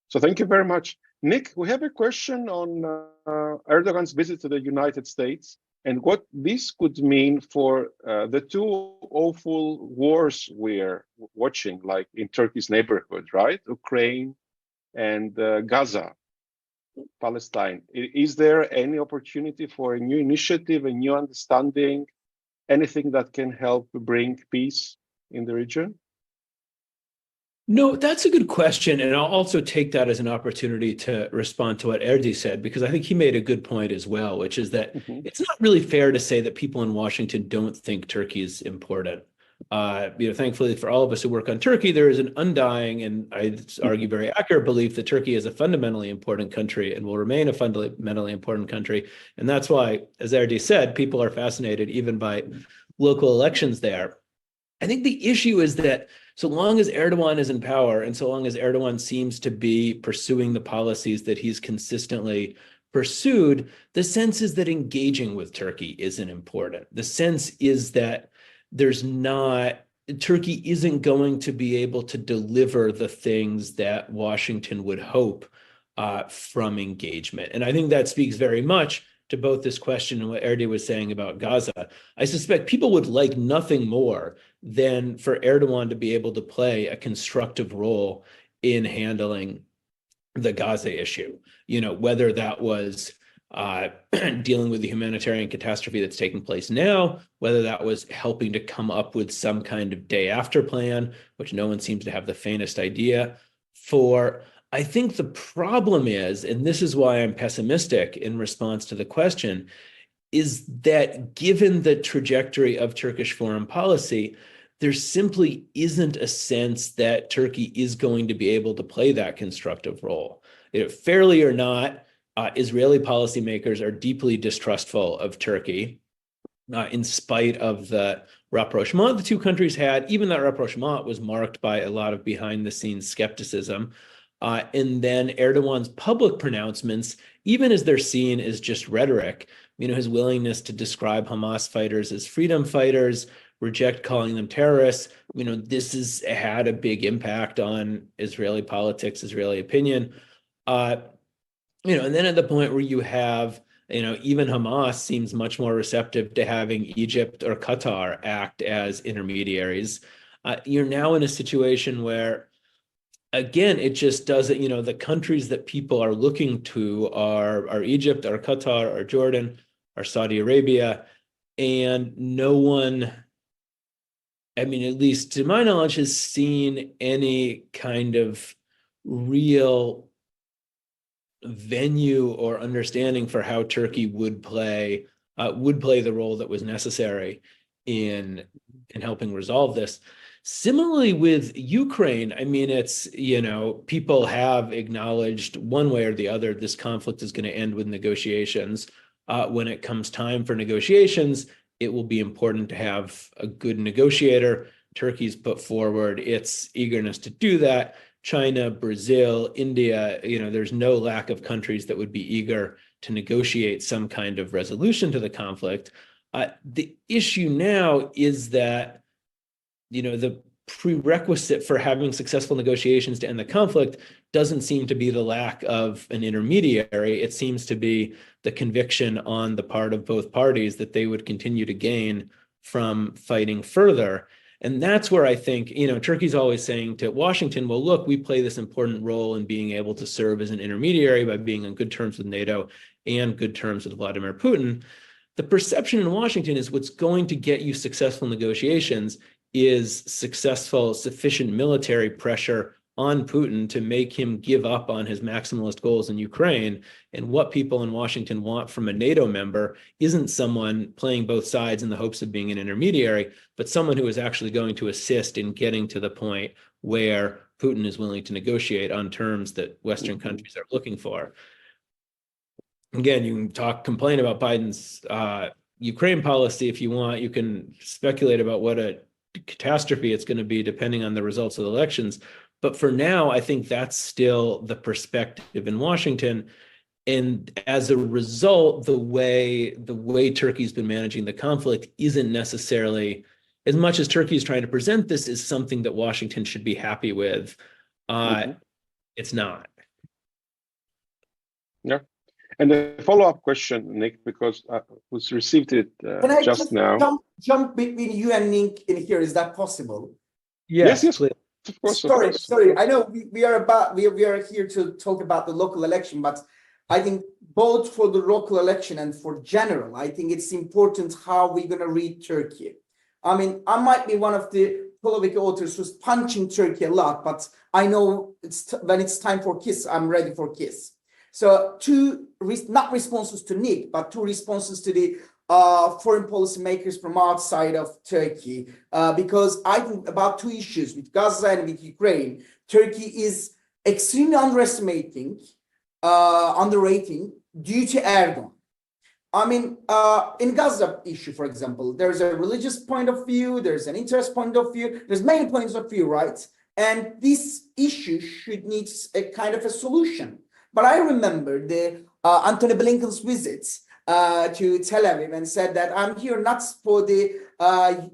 Speaker 1: So thank you very much. Nick, we have a question on Erdogan's visit to the United States and what this could mean for the two awful wars we're watching, like in Turkey's neighborhood, right? Ukraine and Gaza, Palestine. Is there any opportunity for a new initiative, a new understanding, anything that can help bring peace in the region?
Speaker 3: No, that's a good question. And I'll also take that as an opportunity to respond to what Erdi said, because I think he made a good point as well, which is that it's not really fair to say that people in Washington don't think Turkey is important. Thankfully for all of us who work on Turkey, there is an undying, and I'd argue very accurate belief that Turkey is a fundamentally important country and will remain a fundamentally important country. And that's why, as Erdi said, people are fascinated even by local elections there. I think the issue is that so long as Erdogan is in power and so long as Erdogan seems to be pursuing the policies that he's consistently pursued, the sense is that engaging with Turkey isn't important. The sense is that Turkey isn't going to be able to deliver the things that Washington would hope from engagement. And I think that speaks very much to both this question and what Erdi was saying about Gaza. I suspect people would like nothing more than for Erdogan to be able to play a constructive role in handling the Gaza issue, whether that was dealing with the humanitarian catastrophe that's taking place now, whether that was helping to come up with some kind of day after plan, which no one seems to have the faintest idea for. I think the problem is, and this is why I'm pessimistic in response to the question, is that given the trajectory of Turkish foreign policy, there simply isn't a sense that Turkey is going to be able to play that constructive role. Fairly or not, Israeli policymakers are deeply distrustful of Turkey, in spite of the rapprochement the two countries had. Even that rapprochement was marked by a lot of behind-the-scenes skepticism. And then Erdogan's public pronouncements, even as they're seen as just rhetoric, his willingness to describe Hamas fighters as freedom fighters, reject calling them terrorists, this has had a big impact on Israeli politics, Israeli opinion. And then at the point where you have, even Hamas seems much more receptive to having Egypt or Qatar act as intermediaries. You're now in a situation where, again, it just doesn't, the countries that people are looking to are Egypt, are Qatar, are Jordan, are Saudi Arabia, and no one, at least to my knowledge, has seen any kind of real venue or understanding for how Turkey would play the role that was necessary in helping resolve this. Similarly with Ukraine, it's, people have acknowledged one way or the other this conflict is going to end with negotiations. When it comes time for negotiations, it will be important to have a good negotiator. Turkey's put forward its eagerness to do that. China, Brazil, India, there's no lack of countries that would be eager to negotiate some kind of resolution to the conflict. The issue now is that, the prerequisite for having successful negotiations to end the conflict doesn't seem to be the lack of an intermediary. It seems to be the conviction on the part of both parties that they would continue to gain from fighting further. And that's where I think, Turkey's always saying to Washington, well, look, we play this important role in being able to serve as an intermediary by being on good terms with NATO and good terms with Vladimir Putin. The perception in Washington is what's going to get you successful negotiations is successful, sufficient military pressure on Putin to make him give up on his maximalist goals in Ukraine. And what people in Washington want from a NATO member isn't someone playing both sides in the hopes of being an intermediary, but someone who is actually going to assist in getting to the point where Putin is willing to negotiate on terms that Western countries are looking for. Again, you can complain about Biden's Ukraine policy if you want. You can speculate about what a catastrophe it's going to be depending on the results of the elections. But for now, I think that's still the perspective in Washington. And as a result, the way Turkey's been managing the conflict isn't necessarily, as much as Turkey is trying to present this as something that Washington should be happy with, it's not.
Speaker 1: Yeah. And the follow-up question, Nick, because I was received it just now.
Speaker 4: Jump between you and Nick in here? Is that possible?
Speaker 1: Yes. Of course.
Speaker 4: Sorry. I know we are here to talk about the local election, but I think both for the local election and for general, I think it's important how we're going to read Turkey. I might be one of the political authors who's punching Turkey a lot, but I know when it's time for kiss, I'm ready for kiss. So not responses to Nick, but two responses to the foreign policy makers from outside of Turkey, because I think about two issues with Gaza and with Ukraine. Turkey is extremely underrating due to Erdogan. In Gaza issue, for example, there's a religious point of view, there's an interest point of view, there's many points of view, right? And this issue should need a kind of a solution. But I remember the Antony Blinken's visits to Tel Aviv and said that I'm here not for the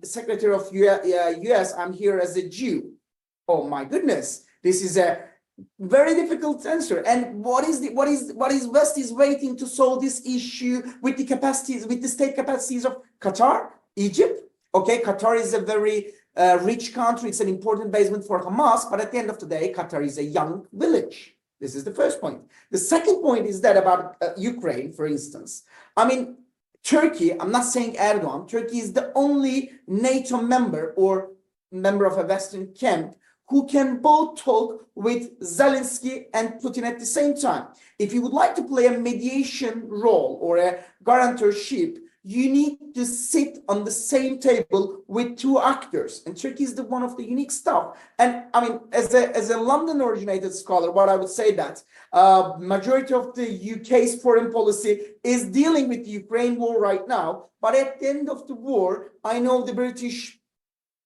Speaker 4: Secretary of US, I'm here as a Jew. Oh my goodness, this is a Very difficult answer. And what is West is waiting to solve this issue with the capacities, with the state capacities of Qatar, Egypt. Okay, Qatar is a very rich country. It's an important basement for Hamas. But at the end of the day, Qatar is a young village. This is the first point. The second point is that about Ukraine, for instance. I mean, Turkey, I'm not saying Erdogan, Turkey is the only NATO member or member of a Western camp who can both talk with Zelensky and Putin at the same time. If you would like to play a mediation role or a guarantorship, you need to sit on the same table with two actors. And Turkey is one of the unique stuff. And I mean, as a London-originated scholar, what I would say that majority of the UK's foreign policy is dealing with the Ukraine war right now. But at the end of the war, I know the British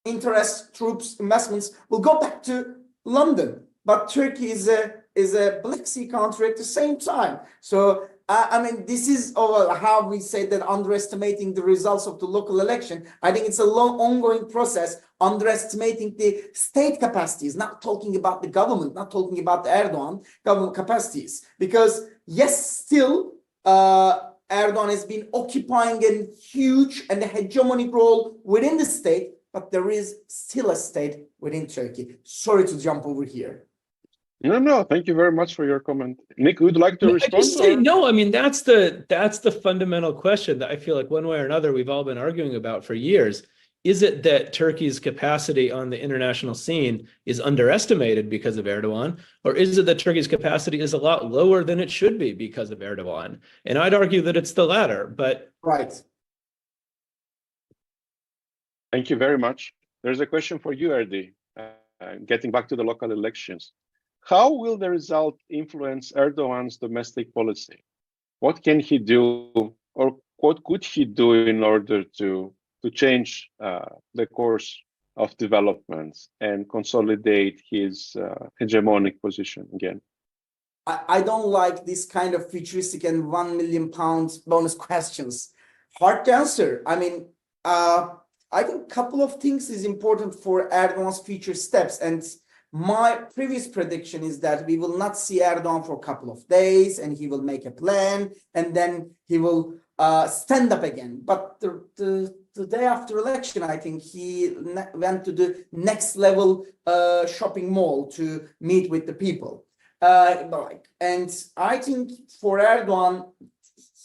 Speaker 4: interest, troops, investments will go back to London, but Turkey is a Black Sea country at the same time. So I mean, this is how we say that underestimating the results of the local election. I think it's a long, ongoing process, underestimating the state capacities, not talking about the government, not talking about the Erdogan government capacities. Because yes, still Erdogan has been occupying a huge and a hegemonic role within the state, but there is still a state within Turkey. Sorry to jump over here.
Speaker 1: No, thank you very much for your comment. Nick, would you like to respond?
Speaker 3: I just say no. I mean, that's the fundamental question that I feel like one way or another we've all been arguing about for years. Is it that Turkey's capacity on the international scene is underestimated because of Erdogan, or is it that Turkey's capacity is a lot lower than it should be because of Erdogan? And I'd argue that it's the latter. But
Speaker 4: right.
Speaker 1: Thank you very much. There's a question for you, Erdi. Getting back to the local elections. How will the result influence Erdogan's domestic policy? What can he do, or what could he do in order to change the course of developments and consolidate his hegemonic position again?
Speaker 4: I don't like this kind of futuristic and £1 million bonus questions. Hard to answer. I mean, I think a couple of things is important for Erdogan's future steps. And my previous prediction is that we will not see Erdogan for a couple of days and he will make a plan and then he will stand up again. But the day after election, I think he went to the next level shopping mall to meet with the people. And I think for Erdogan,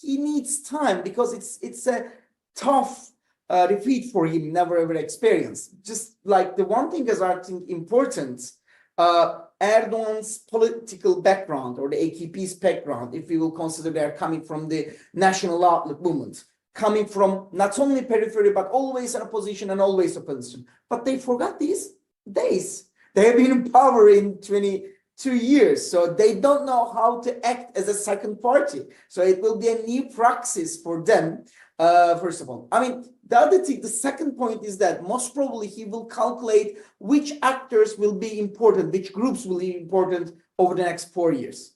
Speaker 4: he needs time because it's a tough defeat for him, never ever experienced. Just like the one thing is I think important, Erdogan's political background or the AKP's background, if we will consider they're coming from the national outlook movement, coming from not only periphery, but always an opposition and always opposition. But they forgot these days. They have been in power in 22 years, so they don't know how to act as a second party. So it will be a new praxis for them. First of all, I mean, the other thing, the second point is that most probably he will calculate which actors will be important, which groups will be important over the next 4 years.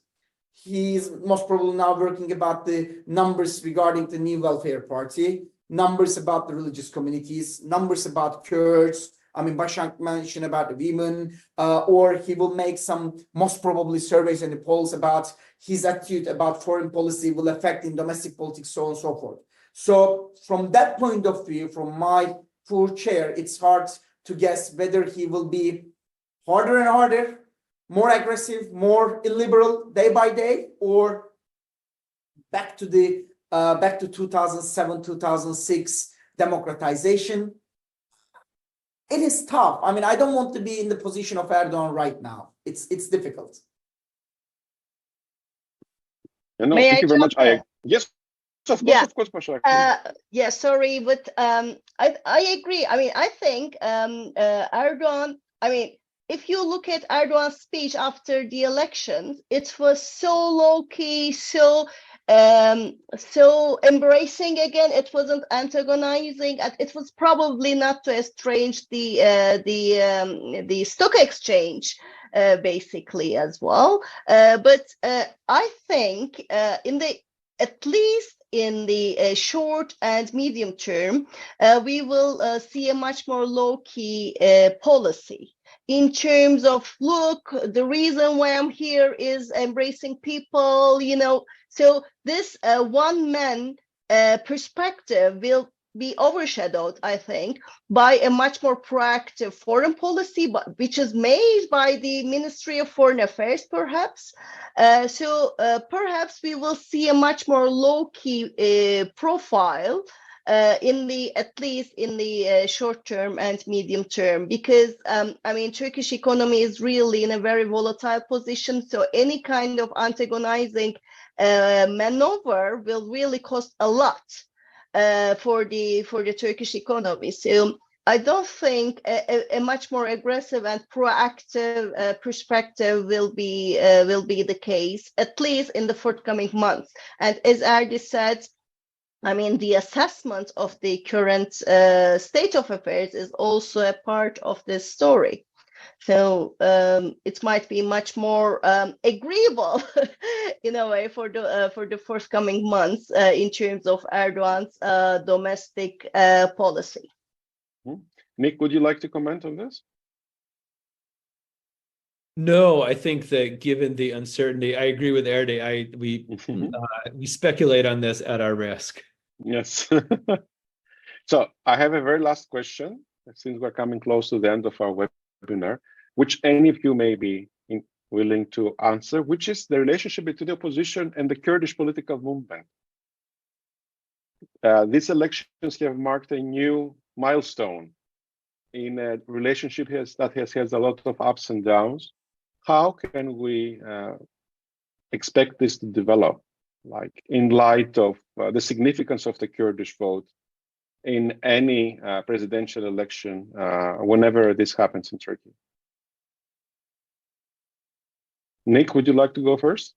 Speaker 4: He's most probably now working about the numbers regarding the new welfare party, numbers about the religious communities, numbers about Kurds. I mean, Basak mentioned about the women, or he will make some most probably surveys and polls about his attitude about foreign policy will affect in domestic politics, so on and so forth. So from that point of view, from my poor chair, it's hard to guess whether he will be harder and harder, more aggressive, more illiberal day by day, or back to 2007, 2006 democratization. It is tough. I mean, I don't want to be in the position of Erdogan right now. It's difficult.
Speaker 1: No, thank you very much. Yes. Of course, Basak.
Speaker 2: Yeah, sorry, but I agree. I mean, I think Erdogan, I mean, if you look at Erdogan's speech after the elections, it was so low-key, so embracing again. It wasn't antagonizing, and it was probably not to estrange the stock exchange basically as well. But I think at least in the short and medium term, we will see a much more low-key policy. in terms of, look, the reason why I'm here is embracing people, So this one-man perspective will be overshadowed, I think, by a much more proactive foreign policy, which is made by the Ministry of Foreign Affairs, perhaps. Perhaps we will see a much more low-key profile at least in the short term and medium term, because Turkish economy is really in a very volatile position. So any kind of antagonizing maneuver will really cost a lot for the Turkish economy. So I don't think a much more aggressive and proactive perspective will be the case, at least in the forthcoming months. And as Erdi said, the assessment of the current state of affairs is also a part of this story. So it might be much more agreeable in a way for the forthcoming months in terms of Erdogan's domestic policy.
Speaker 1: Nick, would you like to comment on this?
Speaker 3: No, I think that given the uncertainty, I agree with Erdi. We speculate on this at our risk.
Speaker 1: Yes. So I have a very last question, since we're coming close to the end of our webinar, which any of you may be willing to answer, which is the relationship between the opposition and the Kurdish political movement. These elections have marked a new milestone in a relationship that has had a lot of ups and downs. How can we expect this to develop, like in light of the significance of the Kurdish vote in any presidential election whenever this happens in Turkey? Nick, would you like to go first?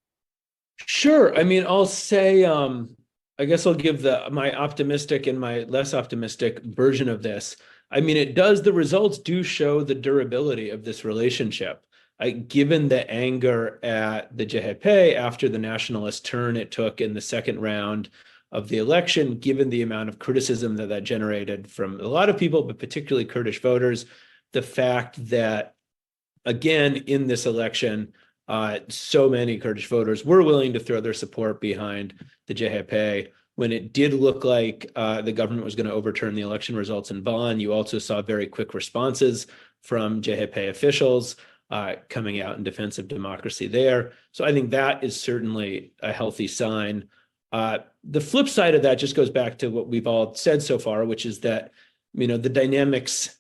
Speaker 3: Sure. I'll say, I guess I'll give my optimistic and my less optimistic version of this. The results do show the durability of this relationship. Given the anger at the CHP after the nationalist turn it took in the second round of the election, given the amount of criticism that generated from a lot of people, but particularly Kurdish voters, the fact that, again, in this election, so many Kurdish voters were willing to throw their support behind the CHP. When it did look like the government was going to overturn the election results in Van, you also saw very quick responses from CHP officials coming out in defense of democracy there. So I think that is certainly a healthy sign. The flip side of that just goes back to what we've all said so far, which is that, the dynamics,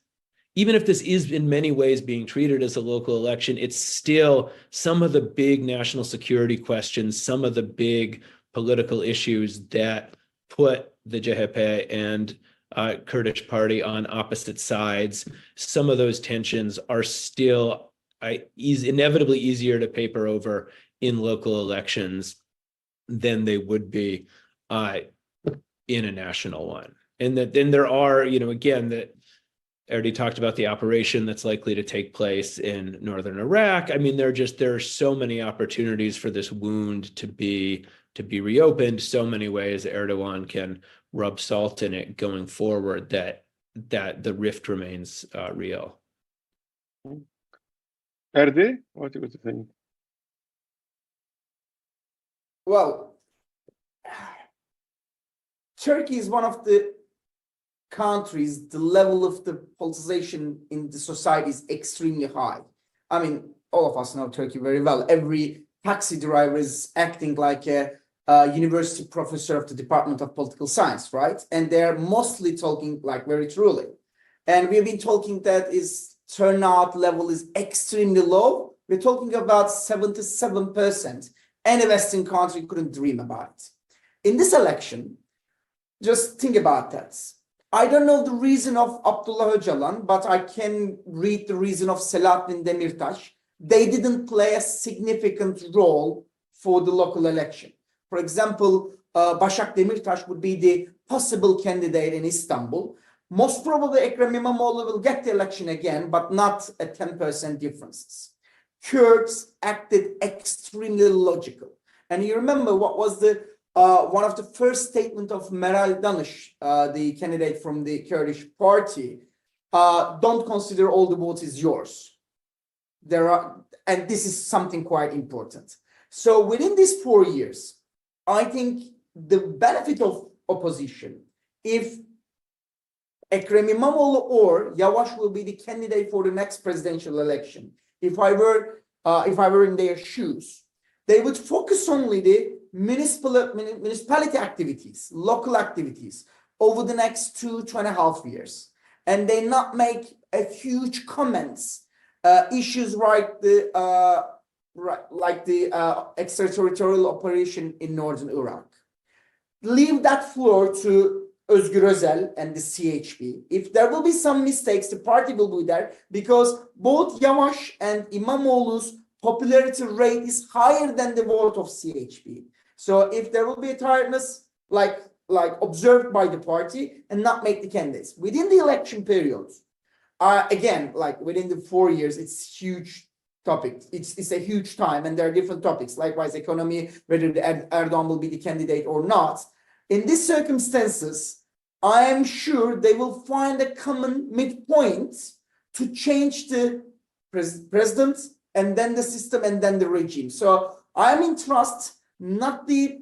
Speaker 3: even if this is in many ways being treated as a local election, it's still some of the big national security questions, some of the big political issues that put the CHP and Kurdish party on opposite sides. Some of those tensions are still inevitably easier to paper over in local elections than they would be in a national one. And that then there are, again, that Erdi talked about the operation that's likely to take place in northern Iraq. There are so many opportunities for this wound to be reopened, so many ways Erdogan can rub salt in it going forward, that the rift remains real.
Speaker 1: Erdi, what do you think?
Speaker 4: Well, Turkey is one of the countries, the level of the politicization in the society is extremely high. All of us know Turkey very well. Every taxi driver is acting like a university professor of the Department of Political Science, right? And they're mostly talking like very truly. And we've been talking that is turnout level is extremely low. We're talking about 77%. Any Western country couldn't dream about it. In this election, just think about that. I don't know the reason of Abdullah Öcalan, but I can read the reason of Selahattin Demirtas. They didn't play a significant role for the local election. For example, Basak Demirtas would be the possible candidate in Istanbul. Most probably Ekrem İmamoğlu will get the election again, but not a 10% differences. Kurds acted extremely logical. And you remember what was the one of the first statement of Meral Danış, the candidate from the Kurdish party, don't consider all the votes is yours. and this is something quite important. So within these 4 years, I think the benefit of opposition, if Ekrem İmamoğlu or Yavaş will be the candidate for the next presidential election, if I were in their shoes, they would focus only the municipality activities, local activities over the next 2.5 years, and they not make a huge comments, issues like the extraterritorial operation in northern Iraq. Leave that floor to Özgür Özel and the CHP. If there will be some mistakes, the party will be there because both Yavaş and İmamoğlu's popularity rate is higher than the vote of CHP. So if there will be a tiredness like observed by the party and not make the candidates within the election periods, again, like within the 4 years, it's huge topic. It's a huge time, and there are different topics. Likewise, economy, whether Erdogan will be the candidate or not. In these circumstances, I am sure they will find a common midpoint to change the president and then the system and then the regime. So I'm in trust, not the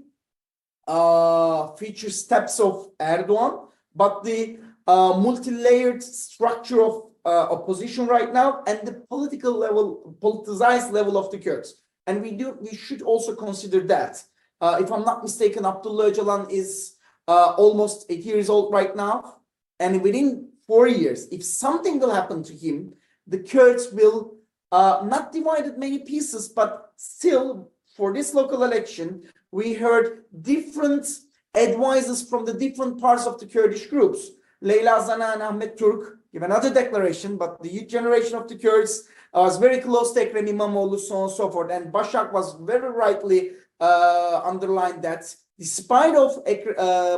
Speaker 4: future steps of Erdogan, but the multi-layered structure of opposition right now and the political level, politicized level of the Kurds. And we should also consider that. If I'm not mistaken, Abdullah Öcalan is almost 8 years old right now. And within 4 years, if something will happen to him, the Kurds will not divided many pieces, but still for this local election, we heard different advices from the different parts of the Kurdish groups. Leyla Zana and Ahmet Turk give another declaration, but the youth generation of the Kurds was very close to Ekrem İmamoğlu, so on and so forth. And Basak was very rightly underlined that despite of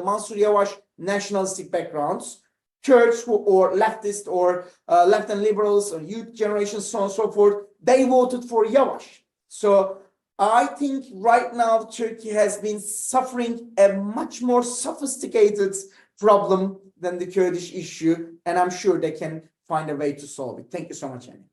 Speaker 4: Mansur Yavaş nationalistic backgrounds, Kurds or leftist or left and liberals or youth generation, so on and so forth, they voted for Yavaş. So I think right now Turkey has been suffering a much more sophisticated problem than the Kurdish issue, and I'm sure they can find a way to solve it. Thank you so much, Annie.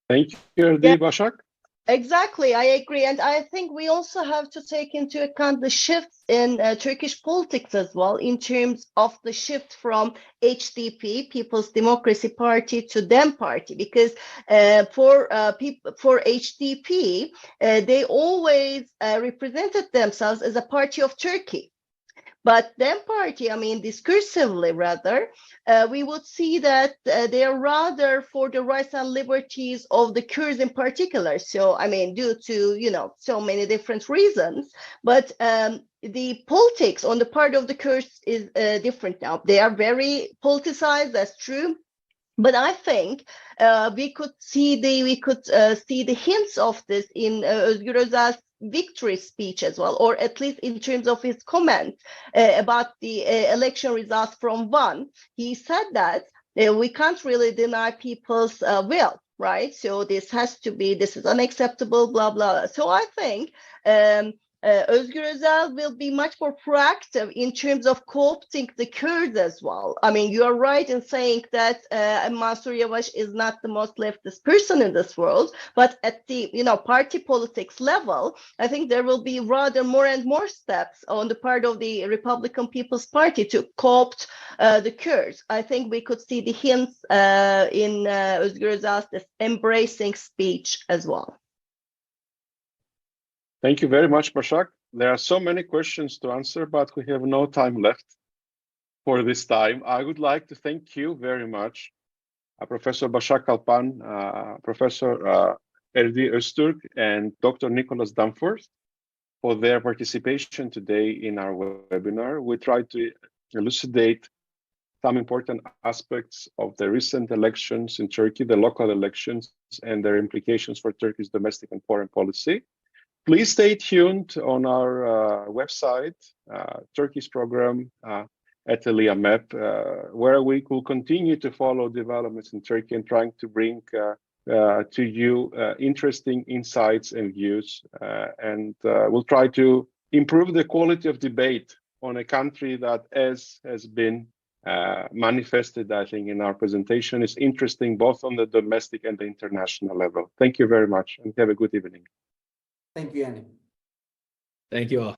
Speaker 1: Thank you, Erdi. Basak?
Speaker 2: Exactly, I agree. And I think we also have to take into account the shifts in Turkish politics as well, in terms of the shift from HDP, People's Democracy Party, to DEM Party, because for HDP, they always represented themselves as a party of Turkey. But DEM Party, I mean, discursively rather, we would see that they are rather for the rights and liberties of the Kurds in particular. So, I mean, due to, so many different reasons. But the politics on the part of the Kurds is different now. They are very politicized, that's true. But I think we could see the hints of this in Özgür Özel's victory speech as well, or at least in terms of his comment about the election results from Van. He said that we can't really deny people's will, right? So this is unacceptable, blah, blah. So I think Özgür Özel will be much more proactive in terms of co-opting the Kurds as well. I mean, you are right in saying that Mansur Yavaş is not the most leftist person in this world, but at the party politics level, I think there will be rather more and more steps on the part of the Republican People's Party to co-opt the Kurds. I think we could see the hints in Özgür Özel's embracing speech as well.
Speaker 1: Thank you very much, Basak. There are so many questions to answer, but we have no time left for this time. I would like to thank you very much, Professor Basak Alpan, Professor Erdi Öztürk, and Dr. Nicholas Danforth for their participation today in our webinar. We tried to elucidate some important aspects of the recent elections in Turkey, the local elections, and their implications for Turkey's domestic and foreign policy. Please stay tuned on our website, Turkey's program at ELIAMEP, where we will continue to follow developments in Turkey and trying to bring to you interesting insights and views. And we'll try to improve the quality of debate on a country that has been manifested, I think, in our presentation is interesting both on the domestic and the international level. Thank you very much and have a good evening.
Speaker 4: Thank you, Yanni.
Speaker 3: Thank you all.